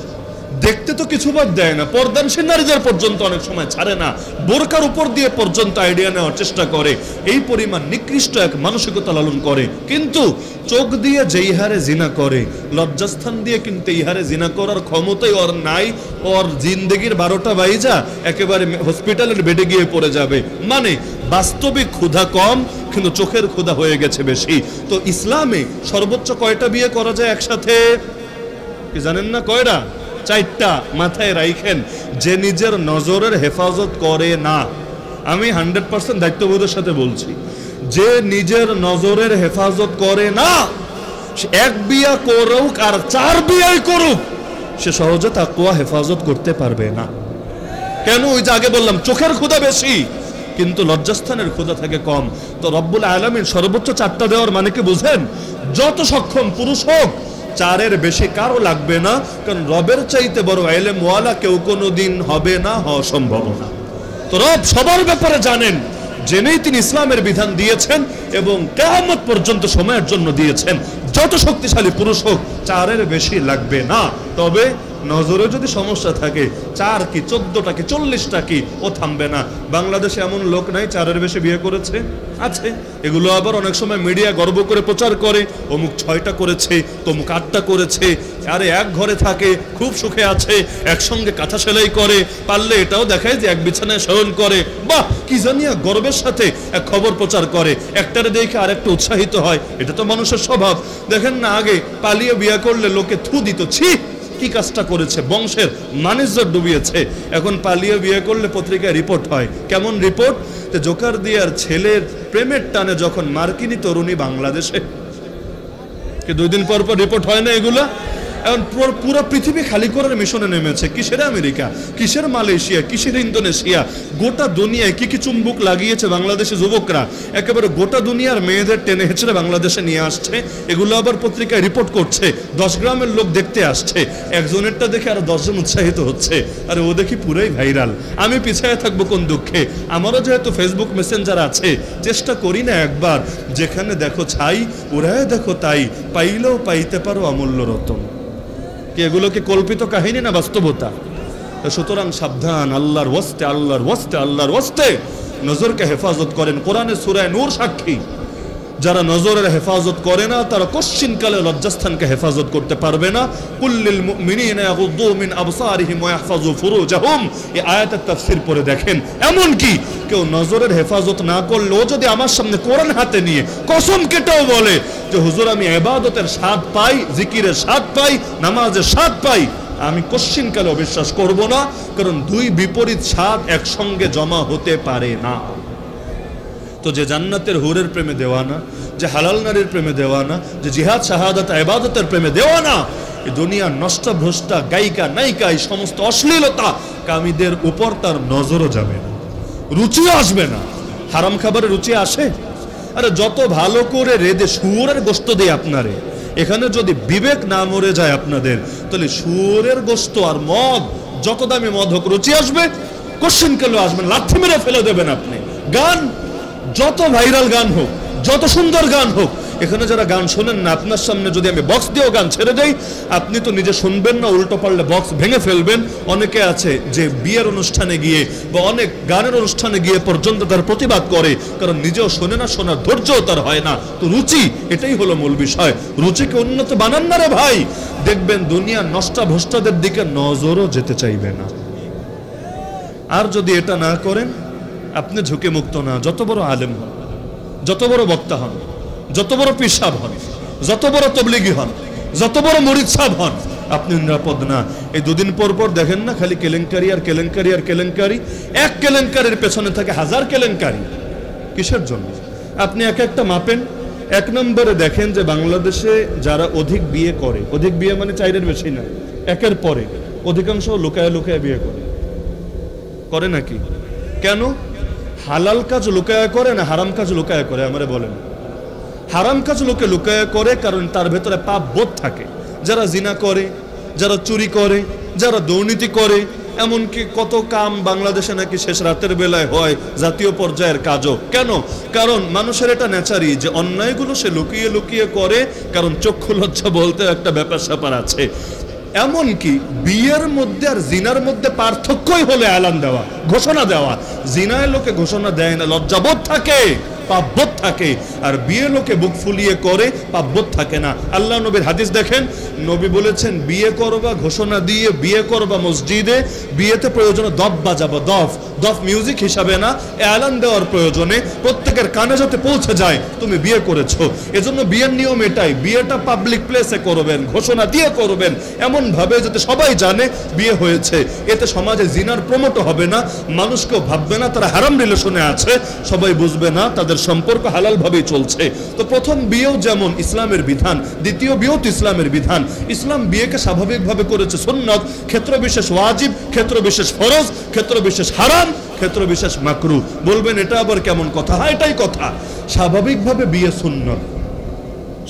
দেখতে তো কিছু বাদ দেয় না, পর্দানশীল নারীদের পর্যন্ত অনেক সময় ছাড়ে না, বোরকার উপর দিয়ে পর্যন্ত আইডিয়া নেওয়ার চেষ্টা করে, এই পরিমাণ নিকৃষ্ট এক মানসিকতা লালন করে। কিন্তু চোখ দিয়ে যেই হারে জিনা করে, লজ্জাস্থান দিয়ে কিন্তু এই হারে জিনা করার ক্ষমতাই ওর নাই। ওর জিন্দেগির 12টা বাইজা একেবারে হসপিটালের বেডে গিয়ে পড়ে যাবে। মানে বাস্তবিক ক্ষুধা কম কিন্তু চোখের ক্ষুধা হয়ে গেছে বেশি। তো ইসলামে সর্বোচ্চ কয়টা বিয়ে করা যায় একসাথে? কি জানেন না? কয়টা? 4টা। মাথায় রাখেন, যে নিজের নজরের হেফাজত করে না, আমি 100% দায়িত্ববোধের সাথে বলছি, যে নিজের নজরের হেফাজত করে না, সে 1 বিয়া করুক আর 4 বিয়াই করুক, সে সহজে তাকওয়া হেফাজত করতে পারবে না। কেন? ওই যে আগে বললাম চোখের ক্ষুধা বেশি কিন্তু লজ্জাস্থানের ক্ষুধা থাকে কম। তো রব্বুল আলামিন সর্বোচ্চ 4টা দেওয়ার মানে কি বুঝেন? যত সক্ষম পুরুষ হোক 4-এর বেশি কারো লাগবে না, কারণ রবের চাইতে বড় ইলম ওয়ালা কেউ কোনোদিন হবে না, হওয়া সম্ভব না। তো রব সবার ব্যাপারে জানেন, জেনেই তিনি ইসলামের বিধান দিয়েছেন এবং কিয়ামত পর্যন্ত সময়ের জন্য দিয়েছেন। যত শক্তিশালী পুরুষ হোক 4-এর বেশি লাগবে না। তবে নজরে যদি সমস্যা থাকে, 4 কি 14টা কি 40টা কি, ও থামবে না। বাংলাদেশে এমন লোক নাই 4-এর বেশি বিয়ে করেছে? আছে। এগুলো আবার অনেক সময় মিডিয়া গর্ব করে প্রচার করে, অমুক 6টা করেছে, তমুক 8টা করেছে। আরে এক ঘরে থাকে, খুব সুখে আছে, একসঙ্গে কাঁথা সেলাই করে, পারলে এটাও দেখায় যে এক বিছানায় শয়ন করে। বাহ, কি জানিয়া গর্বের সাথে এক খবর প্রচার করে, একটারে দেখে আরেকটা উৎসাহিত হয়। এটা তো মানুষের স্বভাব। দেখেন না, আগে পালিয়ে বিয়ে করলে লোকে থু দিত, ছি কি কাজটা করেছে, বংশের মানিজ্জত ডুবিয়েছে। এখন পালিয়ে বিয়ে করলে পত্রিকায় রিপোর্ট হয়। কেমন রিপোর্ট? যে জোকার দিয়ার ছেলের প্রেমের টানে যখন মার্কিনী তরুণী বাংলাদেশে, কি 2 দিন পর পর রিপোর্ট হয় না এগুলা? এখন পুরো পৃথিবী খালি করার মিশনে নেমেছে। কিসের আমেরিকা, কিসের মালয়েশিয়া, কিসের ইন্দোনেশিয়া, গোটা দুনিয়ায় কি কি চুম্বুক লাগিয়েছে বাংলাদেশে যুবকরা, একেবারে গোটা দুনিয়ার মেয়েদের টেনে হেঁচড়ে বাংলাদেশে নিয়ে আসছে। এগুলো আবার পত্রিকায় রিপোর্ট করছে, 10 গ্রামের লোক দেখতে আসছে, একজনেরটা দেখে আরো 10 জন উৎসাহিত হচ্ছে। আরে ও দেখি পুরাই ভাইরাল, আমি পিছায় থাকবো কোন দুঃখে? আমারও যেহেতু ফেসবুক মেসেঞ্জার আছে, চেষ্টা করি না একবার, যেখানে দেখো ছাই ওরাই দেখো তাই, পাইলেও পাইতে পারো অমূল্য রতন। এগুলো কি কল্পিত কাহিনী না বাস্তবতা? সুতরাং সাবধান, আল্লাহর ওয়াস্তে, আল্লাহর ওয়াস্তে, আল্লাহর ওয়াস্তে নজরকে হেফাজত করেন। কোরআনে সূরা নূর সাক্ষী, যারা নজরের হেফাজত করে না তারা কশ্চিনকালে লজ্জাস্থানকে হেফাজত করতে পারবে না। কুল্লিল মুমিনিনা ইয়াগুদ্দু মিন আবসারিহিম ওয়া ইয়াহফাযু ফুরুজাহুম, এই আয়াতের তাফসীর পড়ে দেখেন। এমন কি কেউ নজরের হেফাজত না করলেও যদি আমার সামনে কোরআন হাতে নিয়ে কসম কেটেও বলে যে হুজুর আমি ইবাদতের স্বাদ পাই, জিকিরের স্বাদ পাই, নামাজের স্বাদ পাই, আমি কশ্চিনকালে অবিশ্বাস করব না, কারণ দুই বিপরীত স্বাদ একসঙ্গে জমা হতে পারে না। তো যে জান্নাতের হুরের প্রেমে দেওয়ানা, যে হালাল নারীর প্রেমে দেওয়ানা, যে জিহাদ শাহাদাত ইবাদতের প্রেমে দেওয়ানা, এই দুনিয়ার নষ্ট ভ্রষ্টা গায়িকা নায়িকা এই সমস্ত অশ্লীলতা কামীদের উপর তার নজরও যাবে না, রুচিও আসবে না। হারাম খাবারের রুচি আসে? আরে যত ভালো করে রেঁধে শুয়োরের গোশত দেয় আপনারে, এখানে যদি বিবেক না মরে যায় আপনাদের, তাহলে শুয়োরের গোশত আর মদ, যত দামি মদ হোক রুচি আসবে? কোশ্চেন কেন আসবেন? লাথি মেরে ফেলে দেবেন আপনি। গান, যত ভাইরাল গান হোক, যত সুন্দর গান হোক, এখানে যারা গান শোনেন না, আপনার সামনে যদি আমি বক্স দিয়েও গান ছেড়ে দেই, আপনি তো নিজে শুনবেন না, উল্টো পারলে বক্স ভেঙে ফেলবেন। অনেকে আছে যে বিয়ের অনুষ্ঠানে গিয়ে বা অনেক গানের অনুষ্ঠানে গিয়ে পর্যন্ত তার প্রতিবাদ করে, কারণ নিজেও শোনে না, শোনার ধৈর্যও তার হয় না। তো রুচি, এটাই হলো মূল বিষয়। রুচিকে উন্নত বানান না রে ভাই, দেখবেন দুনিয়ার নষ্টা ভ্রষ্টাদের দিকে নজরও যেতে চাইবে না। আর যদি এটা না করেন, আপনি ঝুঁকে মুক্ত না, যত বড় আলেম হন, যত বড় বক্তা হন, যত বড় পীর সাহেব হন, যত বড় তবলিগি হন, যত বড় মুরিদ সাহেব হন, আপনি নিরাপদ না। এই দুদিন পর পর দেখেন না খালি কেলেঙ্কারি আর কেলেঙ্কারি আর কেলেঙ্কারি। এক কেলেঙ্কারির পেছনে থাকে হাজার কেলেঙ্কারি। কিসের জন্য? আপনি এক একটা মাপেন। এক নম্বরে দেখেন যে বাংলাদেশে যারা অধিক বিয়ে করে, অধিক বিয়ে মানে 4-এর বেশি না, একের পরে, অধিকাংশ লুকায় লুকায় বিয়ে করে নাকি? কেন? হালাল কাজ লুকায়া করে না হারাম কাজ লুকায়া করে? আমারে বলেন। হারাম কাজ লোকে লুকায়া করে, কারণ তার ভেতরে পাপ বোধ থাকে। যারা জিনা করে, যারা চুরি করে, যারা দুর্নীতি করে, এমনকি কত কাম বাংলাদেশে নাকি শেষ রাতের বেলায় হয়, জাতীয় পর্যায়ের কাজও। কেন? কারণ মানুষের এটা নেচারই যে অন্যায়গুলো সে লুকিয়ে লুকিয়ে করে, কারণ চক্ষু লজ্জা বলতে একটা ব্যাপার স্যাপার আছে। এমনকি বিয়ের মধ্যে আর জিনার মধ্যে পার্থক্যই হলো এলান দেওয়া, ঘোষণা দেওয়া। জিনায় লোকে ঘোষণা দেয় না, লজ্জাবোধ থাকে, পাপবোধ থাকে। আর বিয়ে লোকে বুক ফুলিয়ে করে, পাপবোধ থাকে না। আল্লাহ নবীর হাদিস দেখেন, নবী বলেছেন বিয়ে করবা ঘোষণা দিয়ে, বিয়ে করবা মসজিদে, বিয়েতে প্রয়োজনে দফ বাজাবো, দফ মিউজিক হিসাবে না, এলান দেওয়ার প্রয়োজনে প্রত্যেকের কানে যাতে পৌঁছে যায় তুমি বিয়ে করেছো। এজন্য বিয়ের নিয়ম এটাই, বিয়েটা পাবলিক প্লেসে করবেন, ঘোষণা দিয়ে করবেন, এমন ভাবে যাতে সবাই জানে বিয়ে হয়েছে। এতে সমাজে জিনার প্রমোট হবে না, মানুষকেও ভাববে না তারা হারাম রিলেশনে আছে, সবাই বুঝবে না তাদের সম্পর্ক হালাল ভাবেই চলছে। তো প্রথম বিয়েও যেমন ইসলামের বিধান, দ্বিতীয় বিয়েও তো ইসলামের বিধান। ইসলাম বিয়েকে স্বাভাবিকভাবে করেছে সুন্নত, ক্ষেত্র বিশেষ ওয়াজিব, ক্ষেত্র বিশেষ ফরজ, ক্ষেত্র বিশেষ হারাম, ক্ষেত্র বিশেষ মাকরু। বলবেন এটা আবার কেমন কথা? হ্যাঁ, এটাই কথা। স্বাভাবিকভাবে বিয়ে সুন্নত,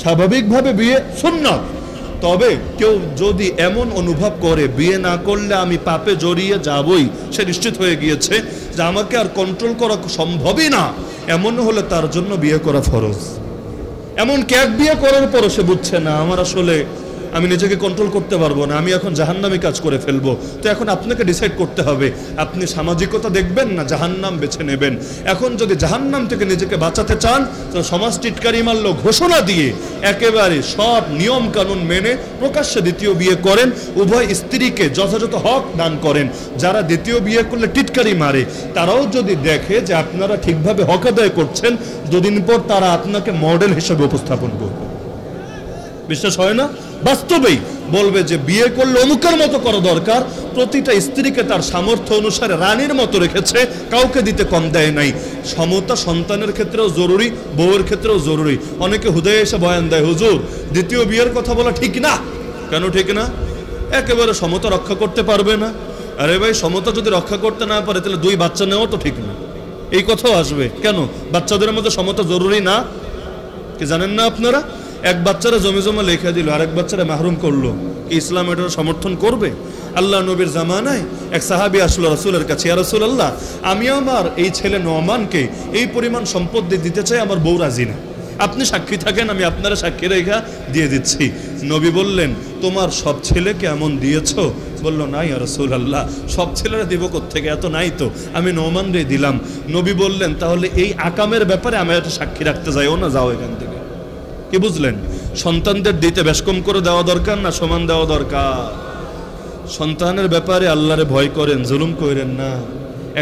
স্বাভাবিকভাবে বিয়ে সুন্নত। তবে কেউ যদি এমন অনুভব করে বিয়ে না করলে আমি পাপে জড়িয়ে যাবই, সে নিশ্চিত হয়ে গিয়েছে যে আমাকে আর কন্ট্রোল করা সম্ভবই না, এমন হলে তার জন্য বিয়ে করা ফরজ। এমন এক বিয়ে করার পরও সে বুঝছে না আমার আসলে আমি নিজেকে কন্ট্রোল করতে পারবো না, আমি এখন জাহান্নামী কাজ করে ফেলবো। তো এখন আপনাকে ডিসাইড করতে হবে আপনি সামাজিকতা দেখবেন না জাহান্নাম বেছে নেবেন। এখন যদি জাহান্নাম থেকে নিজেকে বাঁচাতে চান, তো সমাজ টিটকারি মারল ঘোষণা দিয়ে একেবারে সব নিয়ম কানুন মেনে প্রকাশ্যে দ্বিতীয় বিয়ে করেন, উভয় স্ত্রীকে যথাযথ হক দান করেন। যারা দ্বিতীয় বিয়ে করলে টিটকারি মারে, তারাও যদি দেখে যে আপনারা ঠিকভাবে হক আদায় করছেন, দুদিন পর তারা আপনাকে মডেল হিসেবে উপস্থাপন করবে। বিশ্বাস হয় না? বাস্তবেই বলবে যে বিয়ে করলে অমুকের মতো করা দরকার। প্রতিটা স্ত্রীকে তার সামর্থ্য অনুসারে রানীর মতো রেখেছে, কাউকে দিতে কম দেয় নাই। সমতা সন্তানের ক্ষেত্রেও জরুরি, বউয়ের ক্ষেত্রেও জরুরি। অনেকে হুদায় এসে বয়ান দেয়, হুজুর দ্বিতীয় বিয়ের কথা বলা ঠিক না। কেন ঠিক না? একেবারে সমতা রক্ষা করতে পারবে না। আরে ভাই, সমতা যদি রক্ষা করতে না পারে তাহলে 2 বাচ্চা নেওয়া তো ঠিক না। এই কথাও আসবে। কেন? বাচ্চাদের মধ্যে সমতা জরুরি না? কি জানেন না আপনারা? এক বাচ্চারা জমি জমা লেখা দিল, আরেক বাচ্চারা মাহরুম করলো, ইসলাম এটার সমর্থন করবে? আল্লাহ নবীর জামানায় এক সাহাবী আসলো রাসূলের কাছে, ইয়া রাসূলুল্লাহ, আমি আমার এই ছেলে নোমানকে এই পরিমাণ সম্পদ দিতে চাই, আমার বউ রাজি না। আপনি সাক্ষী থাকেন, আমি আপনারা সাক্ষী রেখা দিয়ে দিচ্ছি। নবী বললেন, তোমার সব ছেলেকে এমন দিয়েছো? বলল, না ইয়া রাসূলুল্লাহ, সব ছেলেরা দিব কোত্থেকে, এত নাই তো, আমি নোমান রে দিলাম। নবী বললেন, তাহলে এই আকামের ব্যাপারে আমি একটা সাক্ষী রাখতে যাইও না, যাও এখান থেকে। কি বুঝলেন? সন্তানদের দিতে বেশ কম করে দেওয়া দরকার না সমান দেওয়া দরকার? সন্তানের ব্যাপারে আল্লাহরে ভয় করেন, জুলুম করেন না।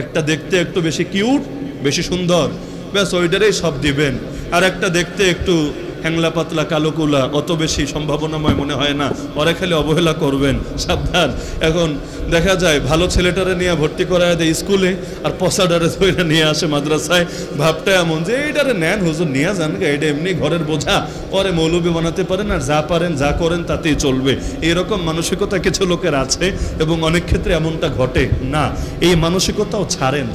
একটা দেখতে একটু বেশি কিউট, বেশি সুন্দর, ব্যাস ওইটারেই সব দিবেন। আর একটা দেখতে একটু হ্যাংলা পাতলা কালো কুলা, অত বেশি সম্ভাবনাময় মনে হয় না, ওরা খালি অবহেলা করবেন। সাবধান। এখন দেখা যায় ভালো ছেলেটারে নিয়ে ভর্তি করায় দেয় স্কুলে, আর পচাডারে ধরে নিয়ে আসে মাদ্রাসায়। ভাবটা এমন যে এইটারে নেন হুজুর, নিয়ে যান, এটা এমনি ঘরের বোঝা, পরে মৌলবি বানাতে পারেন, আর যা পারেন যা করেন তাতেই চলবে। এরকম মানসিকতা কিছু লোকের আছে, এবং অনেক ক্ষেত্রে এমনটা ঘটে না। এই মানসিকতাও ছাড়েন।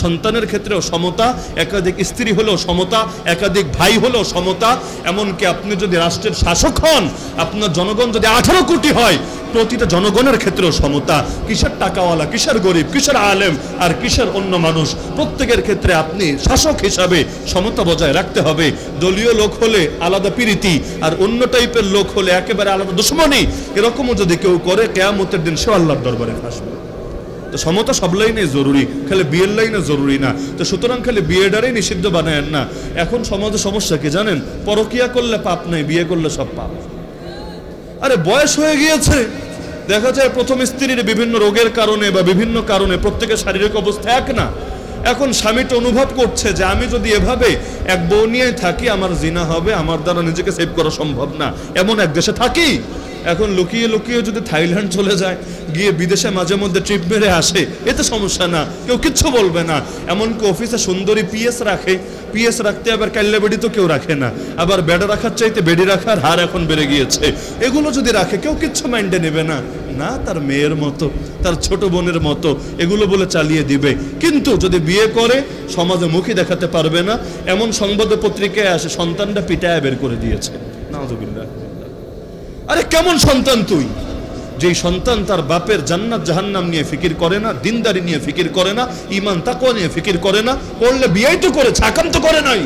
সন্তানের ক্ষেত্রেও সমতা, একাধিক স্ত্রী হলেও সমতা, একাধিক ভাই হলেও সমতা। এমনকি আপনি যদি রাষ্ট্রের শাসক হন, আপনার জনগণ যদি 18 কোটি হয়, প্রতিটা জনগণের ক্ষেত্রেও সমতা। কিসের টাকাওয়ালা, কিসের গরিব, কিসের আলেম, আর কিসের অন্য মানুষ, প্রত্যেকের ক্ষেত্রে আপনি শাসক হিসাবে সমতা বজায় রাখতে হবে। দলীয় লোক হলে আলাদা প্রীতি, আর অন্য টাইপের লোক হলে একেবারে আলাদা দুশমনী। এরকমও যদি কেউ করে, কিয়ামতের দিন সে আল্লাহর দরবারে ফাঁসবে। তো সমতা সব লাইনে জরুরি, খালি বিয়ের লাইনে জরুরি না। তো সুতরাং খালি বিয়েটারই নিষিদ্ধ বানায়েন না। এখন সমাজে সমস্যা কি জানেন? পরকিয়া করলে পাপ নাই, বিয়ে করলে সব পাপ। আরে বয়স হয়ে গিয়েছে, দেখা যায় প্রথম স্ত্রীর বিভিন্ন রোগের কারণে বা বিভিন্ন কারণে প্রত্যেকের শারীরিক অবস্থা এক না। এখন স্বামীটা অনুভব করছে যে আমি যদি এভাবে এক বউ নিয়ে থাকি, আমার জিনা হবে, আমার দ্বারা নিজেকে সেভ করা সম্ভব না, এমন এক দেশে থাকি। এখন লুকিয়ে লুকিয়ে যদি থাইল্যান্ড চলে যায়, গিয়ে বিদেশে মাঝে মধ্যে ট্রিপ মেরে আসে, এতে সমস্যা না, কেউ কিচ্ছু বলবে না। এমনকি অফিসে সুন্দরী পিএস রাখে, পিএস রাখতে আবার কাল্লা বেডি তো কেউ রাখে না, আবার বেডে রাখার চাইতে বেডি রাখার হার এখন বেড়ে গিয়েছে। এগুলো যদি রাখে, কেউ কিচ্ছু মাইন্ডে নেবে না, না তার মেয়ের মতো, তার ছোট বোনের মতো, এগুলো বলে চালিয়ে দিবে। কিন্তু যদি বিয়ে করে, সমাজে মুখী দেখাতে পারবে না। এমন সংবাদ পত্রিকায় আসে, সন্তানটা পিটায় বের করে দিয়েছে। নাউযুবিল্লাহ। আরে কেমন সন্তান তুই, যেই সন্তান তার বাপের জান্নাত জাহান্নাম নিয়ে ফিকির করে না, দিনদারি নিয়ে ফিকির করে না, ঈমান তাকওয়া নিয়ে ফিকির করে না, করলে বিয়েই তো করেছে, আকান্ত করে নাই।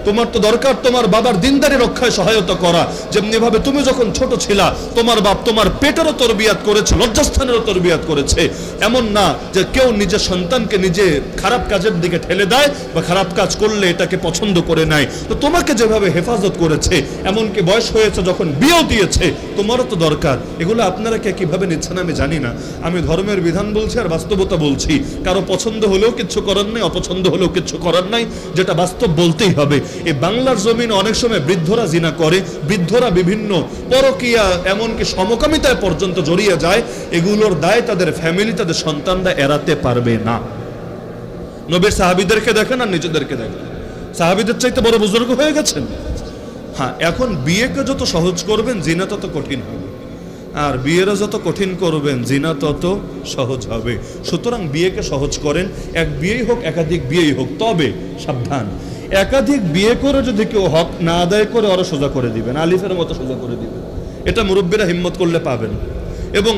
তোমার তো দরকার তোমার বাবার দিনদারি রক্ষায় সহায়তা করা। যেমনি ভাবে তুমি যখন ছোট ছিলা, তোমার বাপ তোমার পেটেরও তরবিয়াত করেছে, লজ্জাস্থানেরও তরবিয়াত করেছে। এমন না যে কেউ নিজের সন্তানকে নিজে খারাপ কাজের দিকে ঠেলে দেয়, বা খারাপ কাজ করলে এটাকে পছন্দ করে নেয়। তো তোমাকে যেভাবে হেফাজত করেছে, এমনকি বয়স হয়েছে যখন বিয়েও দিয়েছে, তোমারও তো দরকার। এগুলো আপনারা কে কিভাবে নিচ্ছেন আমি জানি না। আমি ধর্মের বিধান বলছি আর বাস্তবতা বলছি। কারো পছন্দ হলেও কিচ্ছু করার নাই, অপছন্দ হলেও কিচ্ছু করার নাই, যেটা বাস্তব বলতেই হবে। এই বাংলার জমিনে অনেক সময় বৃদ্ধরা জিনা করে, বৃদ্ধরা বিভিন্ন পরকিয়া এমনকি সমকামিতায় পর্যন্ত জড়িয়ে যায়। এগুলোর দায় তাদের ফ্যামিলি, তাদের সন্তানরা এড়াতে পারবে না। নবীর সাহাবীদেরকে দেখেন আর নিজেদেরকে দেখেন, সাহাবীদের চাইতে বড় বুজুর্গ হয়ে গেছেন। হ্যাঁ, এখন বিয়েকে যত সহজ করবেন, জিনা তত কঠিন হবে, আর বিয়েরা যত কঠিন করবেন, জিনা তত সহজ হবে। সুতরাং বিয়েকে সহজ করেন, এক বিয়েই হোক একাধিক বিয়েই হোক। তবে সাবধান, একাধিক বিয়ে করে যদি কেউ হক না আদায় করে, ওরা সোজা করে দিবেন, আলিফের মতো সোজা করে দিবেন। এটা মুরব্বীরা হিম্মত করলে পাবেন। এবং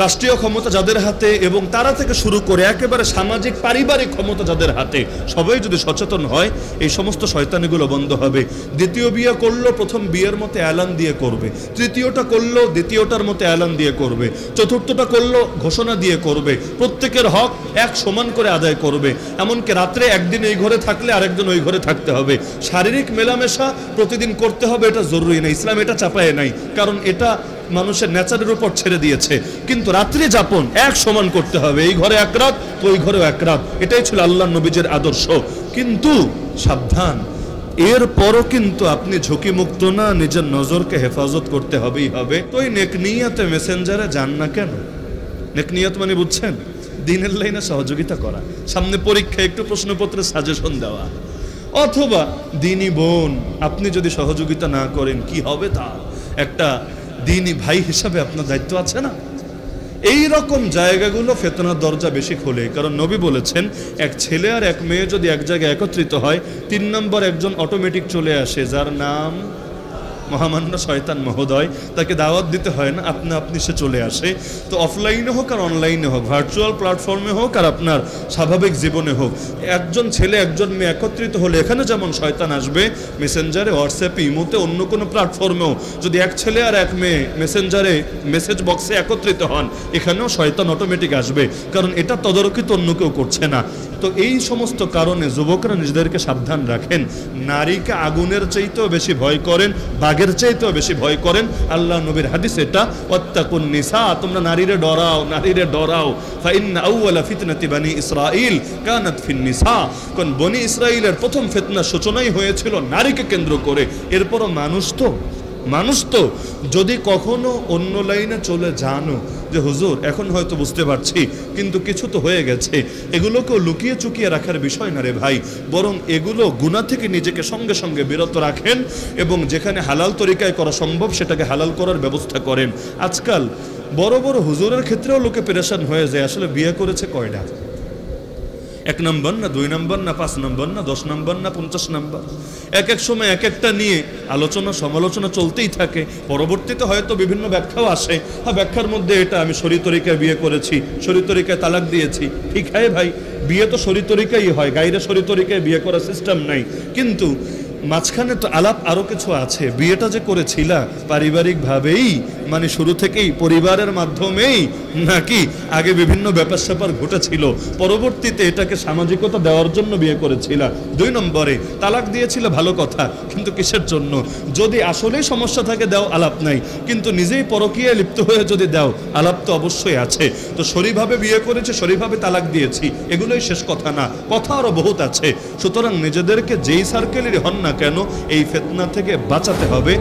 রাষ্ট্রীয় ক্ষমতা যাদের হাতে, এবং তারা থেকে শুরু করে একেবারে সামাজিক পারিবারিক ক্ষমতা যাদের হাতে, সবাই যদি সচেতন হয়, এই সমস্ত শয়তানিগুলো বন্ধ হবে। দ্বিতীয় বিয়ে করলো প্রথম বিয়ের মতো এলান দিয়ে করবে, তৃতীয়টা করলো দ্বিতীয়টার মতো এলান দিয়ে করবে, চতুর্থটা করলো ঘোষণা দিয়ে করবে। প্রত্যেকের হক এক সমান করে আদায় করবে। এমনকি রাত্রে একদিন এই ঘরে থাকলে আরেকজন ওই ঘরে থাকতে হবে। শারীরিক মেলামেশা প্রতিদিন করতে হবে, এটা জরুরি না, ইসলাম এটা চাপায় নাই, কারণ এটা মানুষের নেচারের উপর ছেড়ে দিয়েছে। কিন্তু রাত্রি যাপন এক সমান করতে হবে, এই ঘরে এক রাত তো ওই ঘরেও এক রাত, এটাই ছিল আল্লাহ নবীজের আদর্শ। কিন্তু সাবধান, এরপরও কিন্তু আপনি ঝুঁকি মুক্ত না, নিজের নজরকে হেফাজত করতে হবেই হবে। তো এই নেকনিয়াতে মেসেঞ্জারে যান না কেন? নেকনিয়াত মানে বুঝছেন, দিনের লাইনে সহযোগিতা করা, সামনে পরীক্ষা একটু প্রশ্নপত্রে সাজেশন দেওয়া, অথবা দিনী বোন আপনি যদি সহযোগিতা না করেন কি হবে? তার একটা দিনী ভাই হিসাবে আপনার দায়িত্ব আছে না? এই রকম জায়গাগুলো ফিতনার দরজা বেশি খোলে। কারণ নবী বলেছেন, এক ছেলে আর এক মেয়ে যদি এক জায়গায় একত্রিত হয়, 3 নম্বর একজন অটোমেটিক চলে আসে, যার নাম মহামান্য শয়তান মহোদয়, তাকে দাওয়াত দিতে হয় না, আপনা আপনি সে চলে আসে। তো অফলাইনে হোক আর অনলাইনে হোক, ভার্চুয়াল প্ল্যাটফর্মে হোক আর আপনার স্বাভাবিক জীবনে হোক, একজন ছেলে একজন মেয়ে একত্রিত হলে এখানে যেমন শয়তান আসবে, মেসেঞ্জারে, হোয়াটসঅ্যাপে, ইমোতে, অন্য কোনো প্ল্যাটফর্মেও যদি এক ছেলে আর এক মেয়ে মেসেঞ্জারে মেসেজ বক্সে একত্রিত হন, এখানেও শয়তান অটোমেটিক আসবে, কারণ এটা তদারকিত অন্য কেউ করছে না। তো এই সমস্ত কারণে যুবকরা নিজেদেরকে সাবধান রাখেন। নারীকে আগুনের চাইতেও বেশি ভয় করেন, বাঘের চাইতেও বেশি ভয় করেন। আল্লাহ নবীর হাদিস এটা, ওয়াত্তাকুন নিসা, তোমরা নারীরে ডরাও, নারীরে ডরাও। ফাইন্না আউওয়ালা ফিতনাতি বানি ইসরাঈল কানাত ফিন নিসা, কারণ বনি ইসরাঈলের প্রথম ফিতনার সূচনাই হয়েছিল নারীকে কেন্দ্র করে। এরপরও মানুষ তো যদি কখনো অন্য লাইনে চলে জানো যে হুজুর এখন হয়তো বুঝতে পারছি কিন্তু কিছু তো হয়ে গেছে, এগুলোকেও লুকিয়ে চুকিয়ে রাখার বিষয় না রে ভাই, বরং এগুলো গুনাহ থেকে নিজেকে সঙ্গে সঙ্গে বিরত রাখেন এবং যেখানে হালাল তরিকায় করা সম্ভব সেটাকে হালাল করার ব্যবস্থা করেন। আজকাল বড় বড় হুজুরের ক্ষেত্রেও লোকে পেরেশান হয়ে যায়, আসলে বিয়ে করেছে কয়টা, 1 নম্বর না 2 নম্বর না 5 নম্বর না 10 নম্বর না 50 নম্বর, এক এক সময় এক একটা নিয়ে আলোচনা সমালোচনা চলতেই থাকে। পরবর্তীতে হয়তো বিভিন্ন ব্যাখ্যাও আসে, হ্যাঁ ব্যাখ্যার মধ্যে এটা আমি শরীয়ত তরিকায় বিয়ে করেছি, শরীয়ত তরিকায় তালাক দিয়েছি। ঠিক হয় ভাই, বিয়ে তো শরীয়ত তরিকাই হয়, গায়রে শরীয়ত তরিকায় বিয়ে করার সিস্টেম নাই। কিন্তু মাঝখানে তো আলাপ আরও কিছু আছে। বিয়েটা যে করেছিলা পারিবারিকভাবেই, মানে শুরু থেকেই পরিবারের মাধ্যমেই, নাকি আগে বিভিন্ন ব্যাপার স্যাপার ঘটেছিল, পরবর্তীতে এটাকে সামাজিকতা দেওয়ার জন্য বিয়ে করেছিলা? 2 নম্বরে তালাক দিয়েছিল, ভালো কথা, কিন্তু কিসের জন্য? যদি আসলেই সমস্যা থাকে দাও, আলাপ নাই, কিন্তু নিজেই পরকীয়ায় লিপ্ত হয়ে যদি দাও, আলাপ তো অবশ্যই আছে। তো সরিভাবে বিয়ে করেছে, সরিভাবে তালাক দিয়েছি, এগুলোই শেষ কথা না, কথা আরও বহুত আছে। সুতরাং নিজেদেরকে যেই সার্কেলেরই হন না কেন এই ফিতনা থেকে বাঁচাতে হবে।